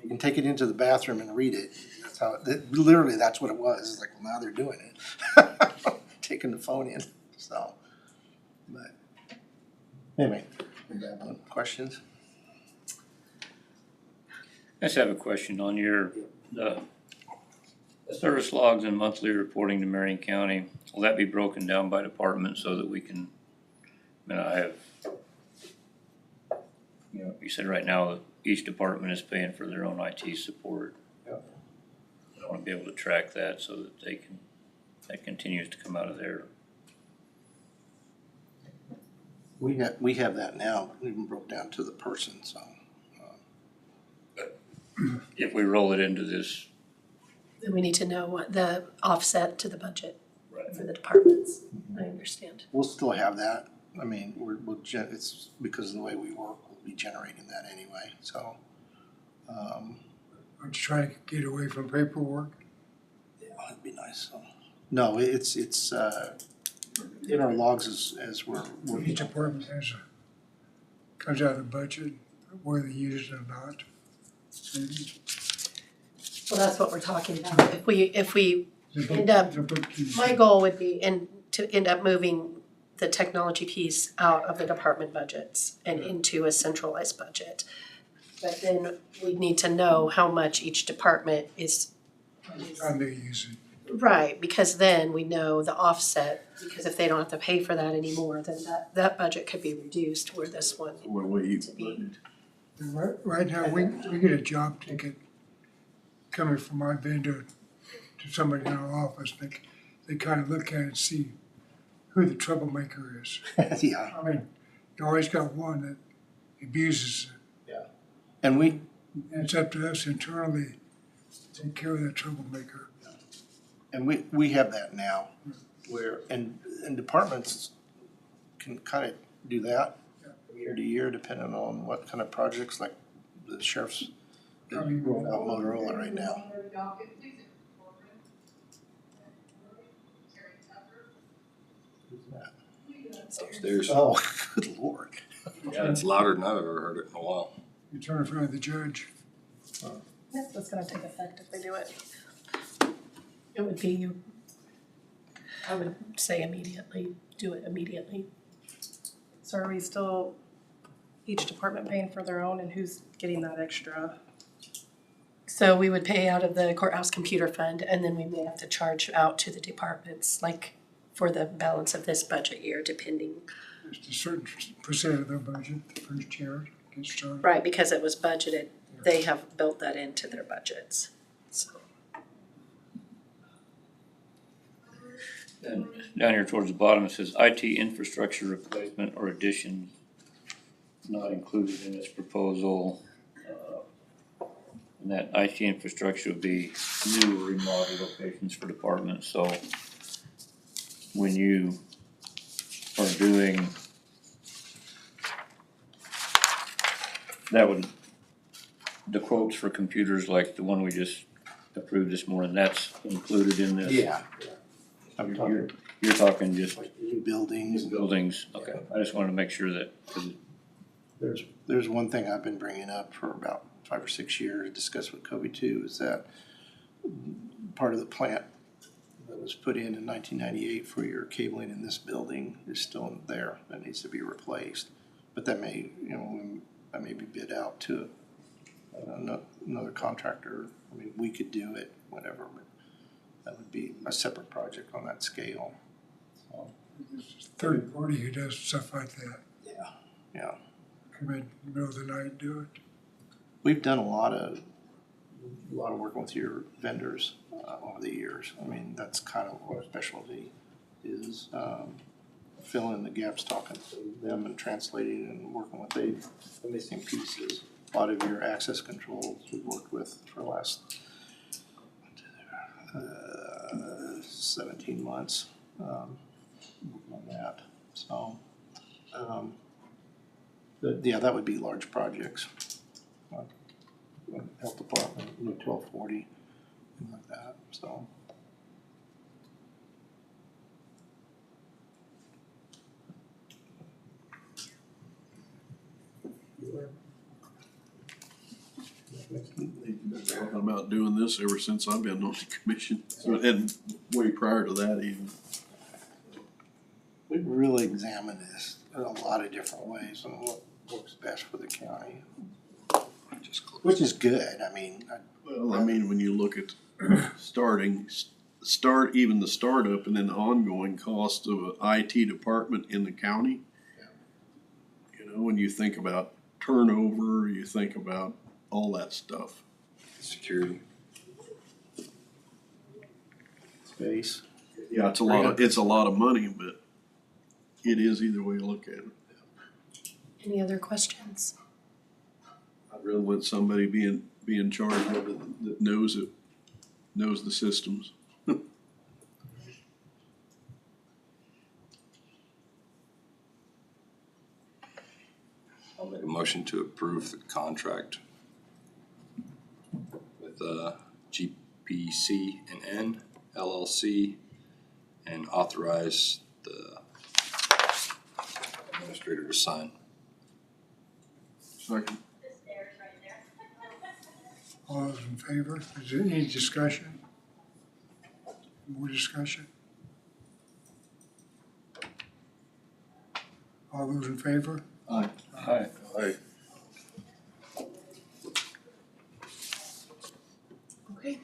You can take it into the bathroom and read it. That's how, literally, that's what it was. It's like, well, now they're doing it. Taking the phone in, so. But, anyway, questions? I just have a question on your, the service logs and monthly reporting to Marion County. Will that be broken down by department so that we can, I mean, I have, you know, you said right now each department is paying for their own IT support. Yeah. I want to be able to track that so that they can, that continues to come out of their. We have that now, even broke down to the person, so. If we roll it into this. Then we need to know what the offset to the budget Right. for the departments. I understand. We'll still have that. I mean, it's because of the way we work, we'll be generating that anyway, so. Aren't you trying to get away from paperwork? Yeah, that'd be nice, so. No, it's in our logs as we're working. Each department comes out of the budget, whether they use it or not. Maybe. Well, that's what we're talking about. If we end up, my goal would be to end up moving the technology piece out of the department budgets and into a centralized budget. But then we need to know how much each department is. Time they use it. Right, because then we know the offset, because if they don't have to pay for that anymore, then that budget could be reduced where this one What way you to be. budget? Right now, we get a job ticket coming from my vendor to somebody in our office. They kind of look at it and see who the troublemaker is. Yeah, I mean, you always got one that abuses it. and we, And it's up to us internally to take care of that troublemaker. we have that now, where, and departments can kind of do that year to year, depending on what kind of projects, like the sheriff's is rolling out Motorola right now. Who's that? Upstairs. Oh, good lord. Yeah, it's louder than I've ever heard it in a while. You turn in front of the judge. That's gonna take effect if they do it. It would be, I would say immediately, do it immediately. So are we still, each department paying for their own, and who's getting that extra? So we would pay out of the courthouse computer fund, and then we may have to charge out to the departments, like for the balance of this budget year, depending. It's a certain percent of their budget, the first year gets started. Right, because it was budgeted, they have built that into their budgets, so. And down here towards the bottom, it says IT infrastructure replacement or addition not included in this proposal. And that IT infrastructure would be new or remodeled locations for departments, so when you are doing, that would, the quotes for computers like the one we just approved this morning, that's included in this? Yeah. I'm talking You're talking just like new buildings. buildings, okay, I just wanted to make sure that, 'cause There's one thing I've been bringing up for about 5 or 6 years, discussed with Kobe too, is that part of the plant that was put in 1998 for your cabling in this building is still there, that needs to be replaced. But that may, that may be bid out to another contractor. I mean, we could do it, whatever, but that would be a separate project on that scale. So, It's a third party who does stuff like that. Yeah. Come in the middle of the night and do it. We've done a lot of work with your vendors over the years. I mean, that's kind of what our specialty is, filling in the gaps, talking to them and translating and working with the missing pieces. A lot of your access controls we've worked with for the last 17 months on that. So, yeah, that would be large projects. Health department, 1240, things like that, so. They've been talking about doing this ever since I've been on the commission, so and way prior to that even. We really examine this in a lot of different ways and what works best for the county, which is good. I mean, Well, I mean, when you look at even the startup and then the ongoing cost of an IT department in the county. You know, when you think about turnover, you think about all that stuff. Security. space. Yeah, it's a lot of money, but it is either way you look at it. Any other questions? I'd rather let somebody be in charge of it that knows the systems. I'll make a motion to approve the contract with GPC and N LLC and authorize the administrator to sign. Second. All those in favor? Is there any discussion? More discussion? All those in favor? Aye. Aye. Aye. Okay.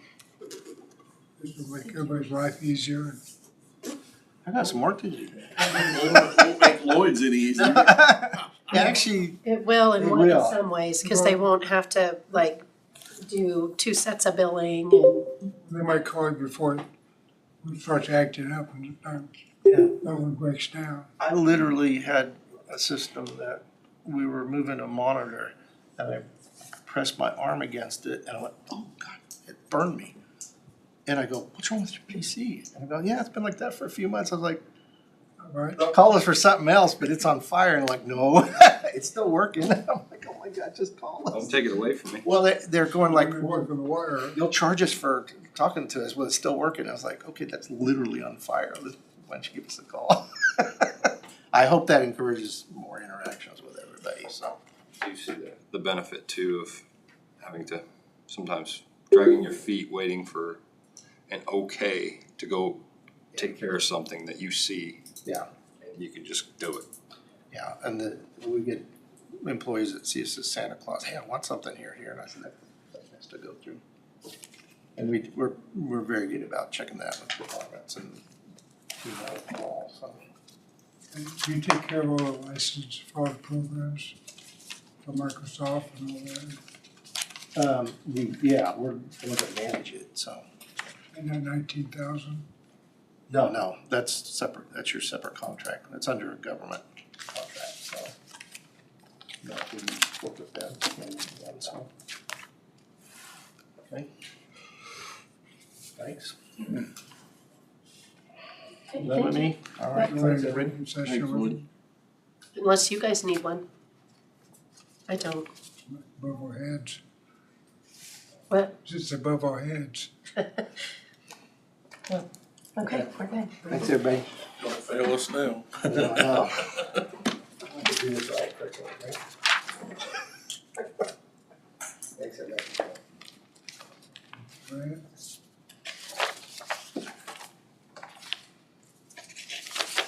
This will make everybody's life easier. I got some work to do. Won't make Lloyd's any easier. Actually, It will in It one, in will. some ways, cause they won't have to like do 2 sets of billing and, They might call it before it starts acting up and yeah. that one breaks down. I literally had a system that we were moving a monitor and I pressed my arm against it and I went, oh God, it burned me. And I go, what's wrong with your PC? And I go, yeah, it's been like that for a few months. I was like, All right? they'll call us for something else, but it's on fire. And like, no, it's still working. I'm like, oh my God, just call us. Don't take it away from me. Well, they're going like, We work on the wire. you'll charge us for talking to us. Well, it's still working. I was like, okay, that's literally on fire. Why don't you give us a call? I hope that encourages more interactions with everybody, so. You see the benefit too of having to sometimes dragging your feet, waiting for an okay to go take care of something that you see. Yeah. And you can just do it. Yeah, and we get employees that see us as Santa Claus, hey, I want something here, and I said, that has to go through. And we're very good about checking that with departments and, all, so. And do you take care of all the license for all the programs for Microsoft and all that? We're going to manage it, so. And that 19,000? No, that's separate, that's your separate contract, that's under a government contract, so. No, we work with them, so. Okay. Thanks. Okay, Is that with thank you. me? All right, You want thanks, to everybody. executive session Thanks, with Lloyd. Unless you guys need one. I don't. above our heads? What? It's above our heads. Okay, we're good. Thanks, everybody. Don't fail us now. No. Do this right, right? Thanks, everybody. Right?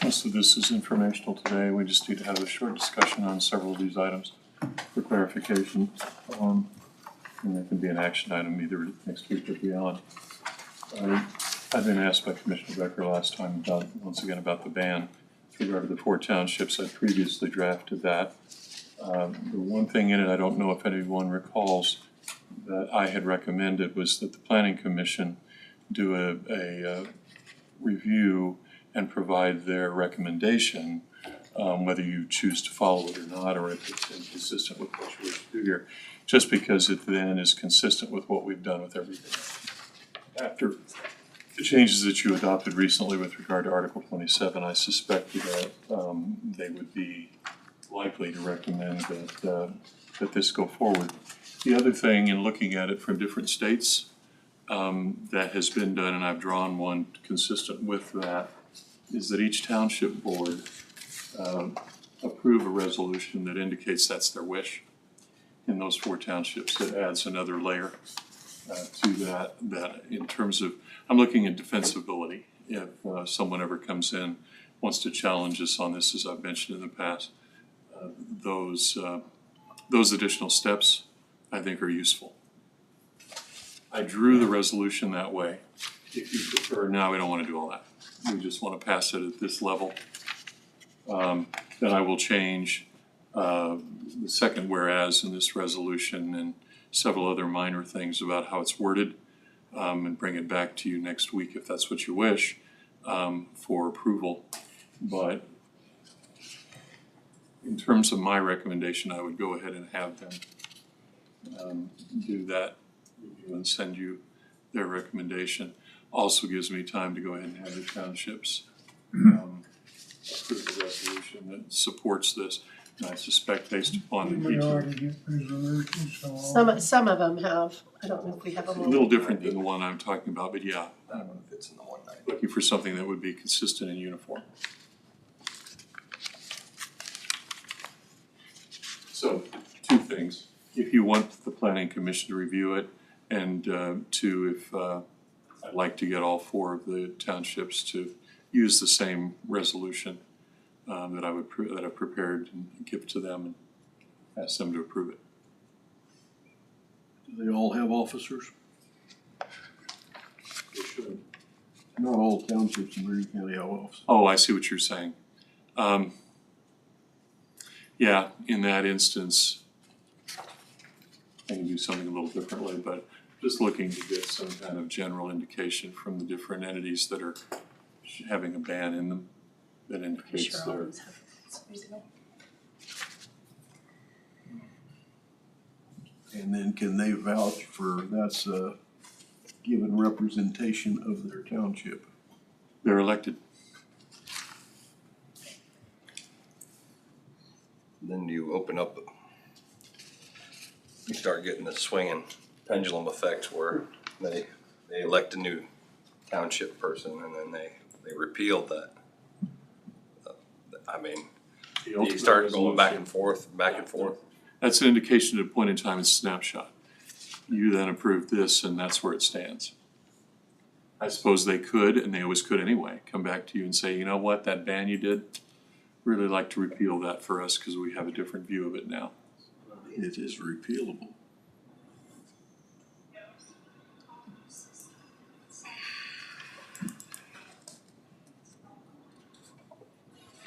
Most of this is informational today. We just need to have a short discussion on several of these items for clarification. And there can be an action item either next week or beyond. I've been asked by Commissioner Becker last time about, once again, about the ban. with regard to the 4 townships, I previously drafted that. The one thing in it, I don't know if anyone recalls, that I had recommended was that the planning commission do a review and provide their recommendation, whether you choose to follow it or not, or if it's inconsistent with what you wish to do here, just because it then is consistent with what we've done with everything. After the changes that you adopted recently with regard to Article 27, I suspect that they would be likely to recommend that this go forward. The other thing, in looking at it from different states, that has been done, and I've drawn one consistent with that, is that each township board approve a resolution that indicates that's their wish. In those 4 townships, it adds another layer to that in terms of, I'm looking at defensibility. If someone ever comes in, wants to challenge us on this, as I've mentioned in the past, those additional steps, I think, are useful. I drew the resolution that way. If you prefer, now we don't want to do all that. We just want to pass it at this level. Then I will change the second whereas in this resolution and several other minor things about how it's worded, and bring it back to you next week if that's what you wish, for approval. But in terms of my recommendation, I would go ahead and have them do that review and send you their recommendation. Also gives me time to go ahead and have the townships approve the resolution that supports this. And I suspect based upon the We detail, already get resolutions, so. Some of them have, I don't know if we have a them all. little different than the one I'm talking about, but yeah, That one fits in the one night. looking for something that would be consistent and uniform. So, 2 things. If you want the planning commission to review it, and 2, if I'd like to get all 4 of the townships to use the same resolution that I've prepared and give to them and ask them to approve it. Do they all have officers? They should. Not all townships in Marion County have officers. Oh, I see what you're saying. Yeah, in that instance, I can do something a little differently, but just looking to get some kind of general indication from the different entities that are having a ban in them that indicates Sure, their. always have it's reasonable. And then can they vouch for that's a given representation of their township? They're elected. Then you open up, you start getting the swinging pendulum effects where they elect a new township person and then they repeal that. I mean, you start going back and forth. That's an indication at a point in time, it's a snapshot. You then approve this and that's where it stands. I suppose they could, and they always could anyway, come back to you and say, you know what, that ban you did, really like to repeal that for us because we have a different view of it now. It is repealable.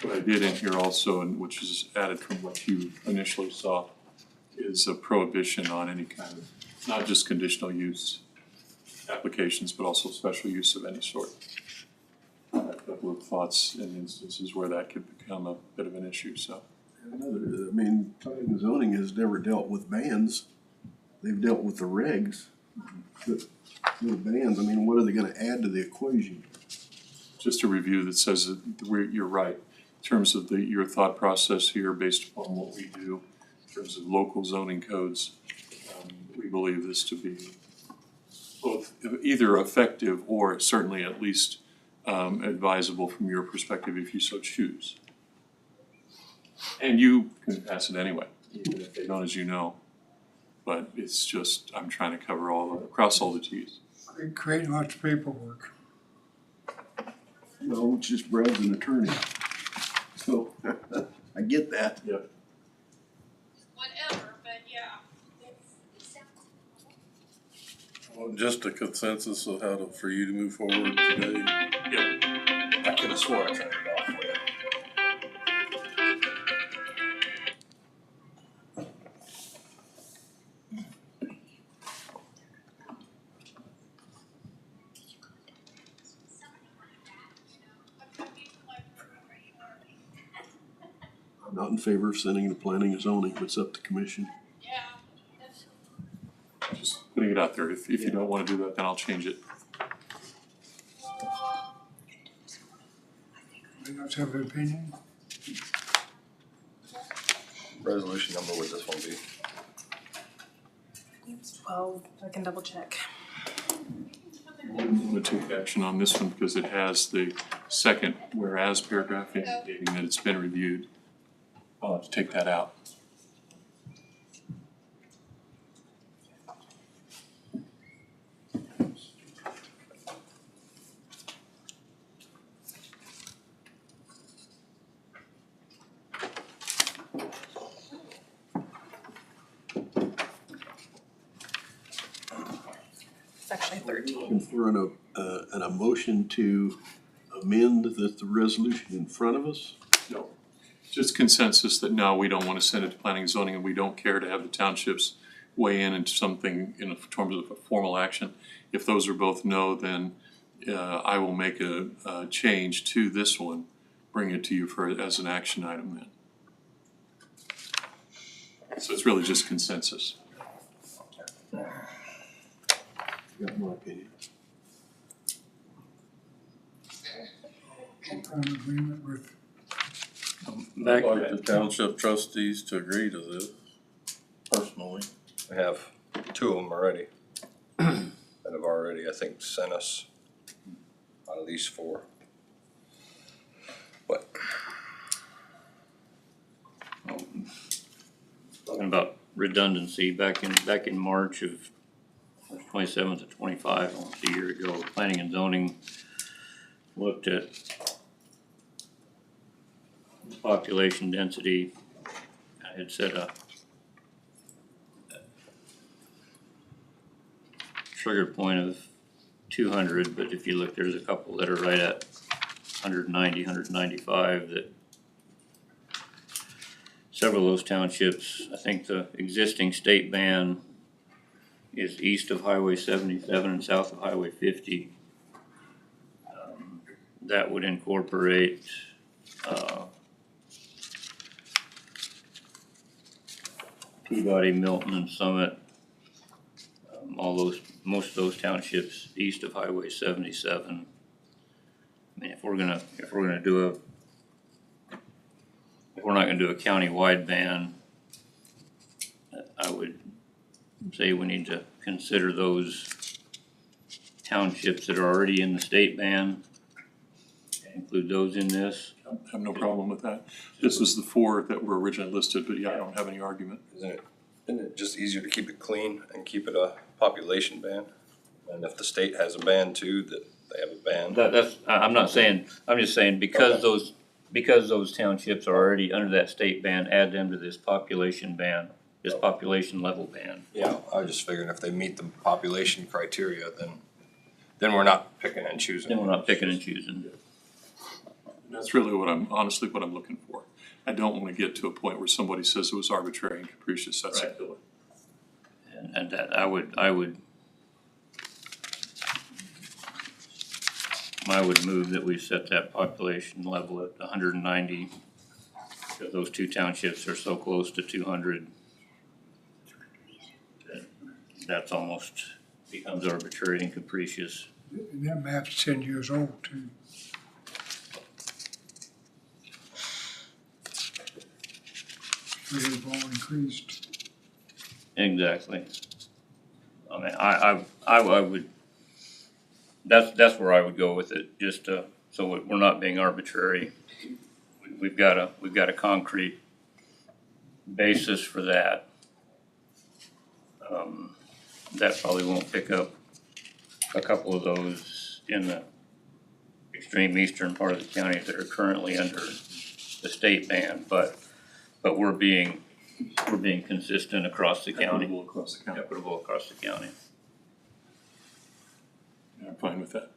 What I did in here also, and which is added from what you initially saw, is a prohibition on any kind of, not just conditional use applications, but also special use of any sort. I have a couple of thoughts in instances where that could become a bit of an issue, so. I mean, planning and zoning has never dealt with bans. They've dealt with the regs. But the bans, I mean, what are they gonna add to the equation? Just a review that says that you're right, in terms of your thought process here based upon what we do, in terms of local zoning codes. We believe this to be both either effective or certainly at least advisable from your perspective if you so choose. And you can pass it anyway, even if they don't, as you know. But it's just, I'm trying to cover cross all the T's. Create lots of paperwork. No, it's just Brad's an attorney. So, I get that. Yep. Whatever, but yeah. Well, just a consensus of for you to move forward today. Yeah. I could have swore I turned it off for you. Not in favor of sending to planning and zoning, but it's up to commission. Just putting it out there. If you don't wanna do that, then I'll change it. Anyone else have an opinion? Resolution number would this one be? It's 12, I can double check. I'm gonna take action on this one because it has the second whereas paragraph indicating that it's been reviewed. I'll have to take that out. It's actually 13. Looking for a motion to amend the resolution in front of us. No. Just consensus that no, we don't wanna send it to planning and zoning and we don't care to have the townships weigh in into something in terms of a formal action. If those are both no, then I will make a change to this one, bring it to you as an action item then. So it's really just consensus. Got my opinion. I'm in agreement with, I'd like the township trustees to agree to this, personally. We have two of them already that have already, I think, sent us out of these four. But Talking about redundancy, back in March of 27th to 25, almost a year ago, planning and zoning looked at population density. I had set a trigger point of 200, but if you look, there's a couple that are right at 190, 195 that several of those townships, I think the existing state ban is east of Highway 77 and south of Highway 50. That would incorporate Peabody, Milton, and Summit. Most of those townships east of Highway 77. I mean, if we're not gonna do a county-wide ban, I would say we need to consider those townships that are already in the state ban, include those in this. I have no problem with that. This is the four that were originally listed, but yeah, I don't have any argument. isn't it just easier to keep it clean and keep it a population ban? And if the state has a ban too, that they have a ban. I'm just saying because those townships are already under that state ban, add them to this population ban, this population level ban. Yeah, I was just figuring if they meet the population criteria, then we're not picking and choosing. Then we're not picking and choosing. That's really honestly what I'm looking for. I don't wanna get to a point where somebody says it was arbitrary and capricious, that's Right. silly. And that I would move that we set that population level at 190. Because those two townships are so close to 200. That's almost becomes arbitrary and capricious. and that map's 10 years old too. So they've all increased. Exactly. I mean, I would, that's where I would go with it, just so we're not being arbitrary. We've got a concrete basis for that. That probably won't pick up a couple of those in the extreme eastern part of the county that are currently under the state ban, but we're being consistent across the county. Equitable across the county. Equitable across the county. Yeah, I'm fine with that.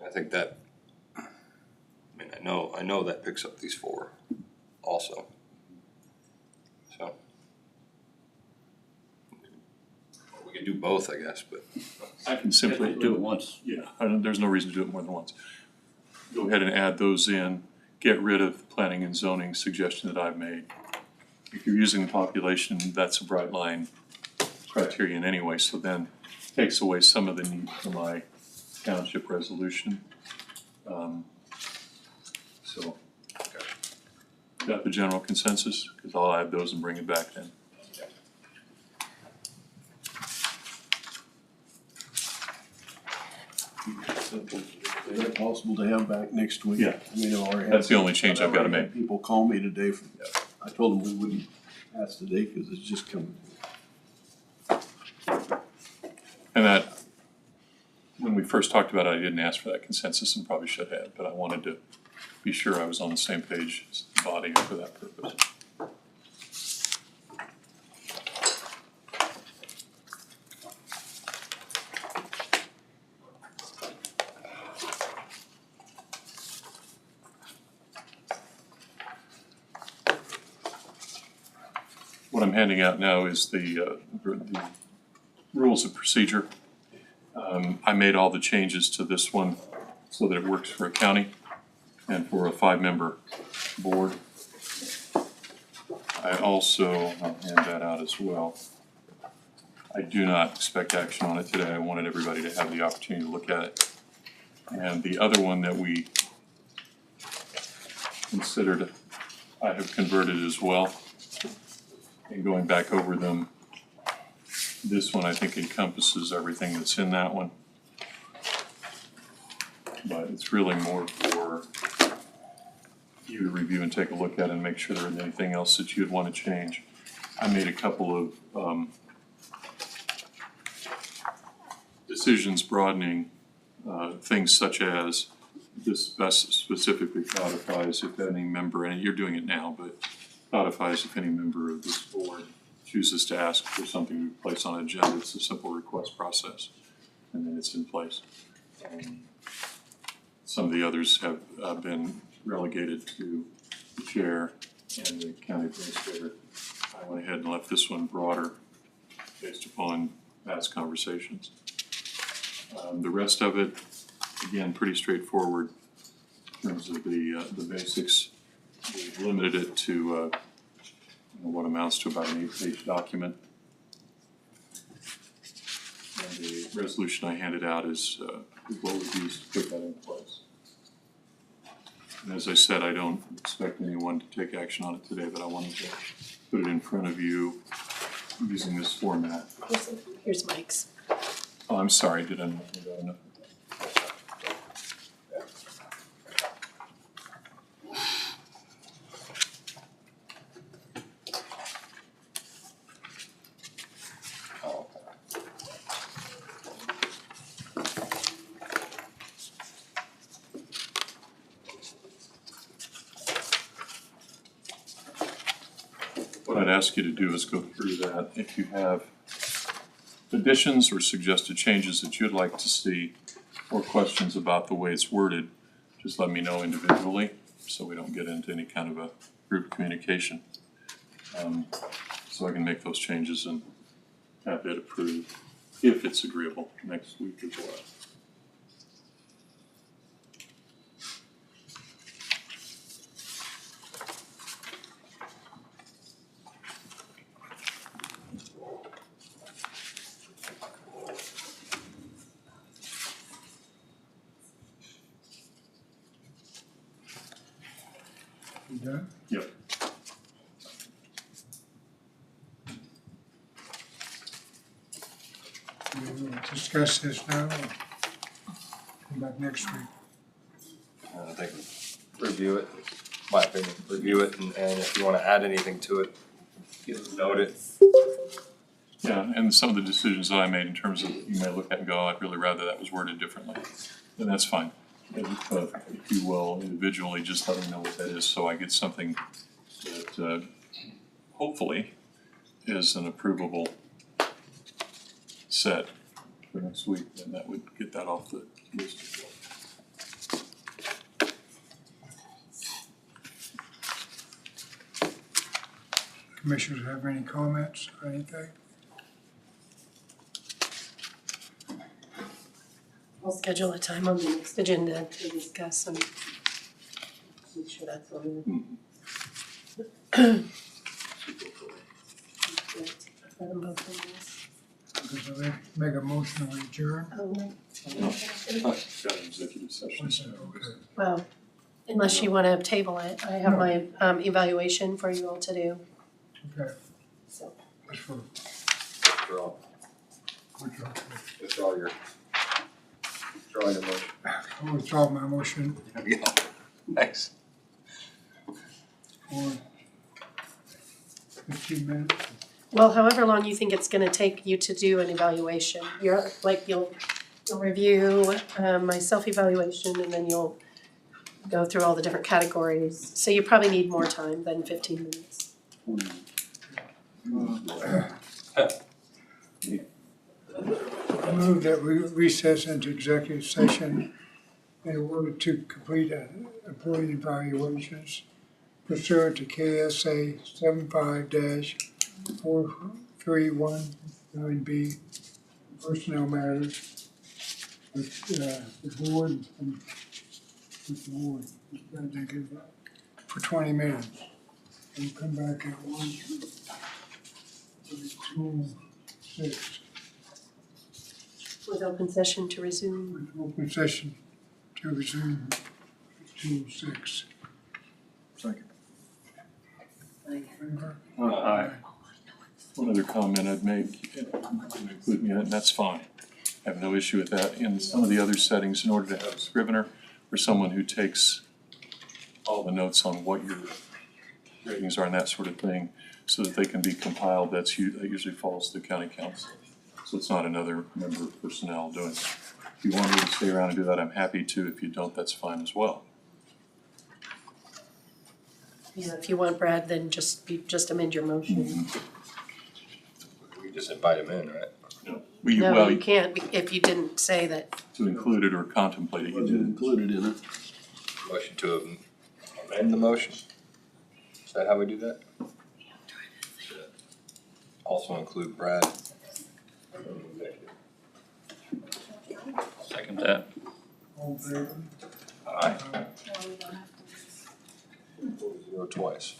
I think that, I mean, I know that picks up these four also. So. We could do both, I guess, but. I can simply Do it once. Yeah, there's no reason to do it more than once. Go ahead and add those in, get rid of the planning and zoning suggestion that I've made, if you're using the population, that's a bright line criterion anyway, so then takes away some of the need for my township resolution. So, got the general consensus, because I'll add those and bring it back then. Is that possible to have back next week? Yeah. I mean, I've already had- That's the only change I've gotta already had make. People call me today from, I told them we wouldn't pass today because it's just coming. And that, when we first talked about it, I didn't ask for that consensus and probably should have, but I wanted to be sure I was on the same page as the body for that purpose. What I'm handing out now is the rules of procedure. I made all the changes to this one so that it works for a county and for a 5-member board. I also, I'll hand that out as well. I do not expect action on it today. I wanted everybody to have the opportunity to look at it. And the other one that we considered, I have converted as well. And going back over them, this one I think encompasses everything that's in that one. But it's really more for you to review and take a look at and make sure there isn't anything else that you'd want to change. I made a couple of decisions broadening things such as this specifically codifies if any member, and you're doing it now, but codifies if any member of this board chooses to ask for something to place on an agenda. It's a simple request process, and then it's in place. Some of the others have been relegated to the chair and the county administrator. I went ahead and left this one broader based upon past conversations. The rest of it, again, pretty straightforward in terms of the basics. We've limited it to what amounts to about an 8-page document. And the resolution I handed out is what we've used to put that in place. And as I said, I don't expect anyone to take action on it today, but I wanted to put it in front of you using this format. Here's Mike's. Oh, I'm sorry, did I not do that enough? What I'd ask you to do is go through that. If you have additions or suggested changes that you'd like to see or questions about the way it's worded, just let me know individually so we don't get into any kind of a group communication. So I can make those changes and have it approved if it's agreeable next week as well. You done? Yep. We'll discuss this now, or come back next week. I think review it, my opinion, review it, and if you wanna add anything to it, note it. Yeah, and some of the decisions that I made in terms of, you may look at and go, I'd really rather that was worded differently, then that's fine. But if you will, individually, just let me know what that is, so I get something that hopefully is an approvable set for next week, and that would get that off the list as well. Commissioners have any comments or anything? We'll schedule a time on the next agenda to discuss and make sure that's on. for them both in this. Because I make a motion to adjourn. Oh, Got an executive session. Okay. well, unless you wanna table it, I have my evaluation for you all to do, Okay, so. that's for, Withdraw, withdraw withdraw your motion. I'll withdraw my motion Yeah, thanks. for 15 minutes. Well, however long you think it's gonna take you to do an evaluation, you're, like, you'll review, my self-evaluation, and then you'll go through all the different categories, so you probably need more time than 15 minutes. I move that we recess into executive session in order to complete employee evaluations pursuant to KSA 75-4319B personnel matters with the board and with the board. For 20 minutes. And come back at 1:06. With open session to resume. Open session to resume 2:06. Second. Favor? Aye. One other comment I'd make, include me in it, and that's fine. I have no issue with that. In some of the other settings, in order to have a scrivener or someone who takes all the notes on what your ratings are and that sort of thing, so that they can be compiled, that usually falls to county council. So it's not another member of personnel doing it. If you want me to stay around and do that, I'm happy to. If you don't, that's fine as well. Yeah, if you want Brad, then just amend your motion. We just invite him in, right? No, No, well, you can't if you didn't say that. to include it or contemplate it, you Wasn't didn't. included in it. Motion to amend the motion? Is that how we do that? Also include Brad. Second that. All in favor? Aye. Well, we don't have to. Zero twice.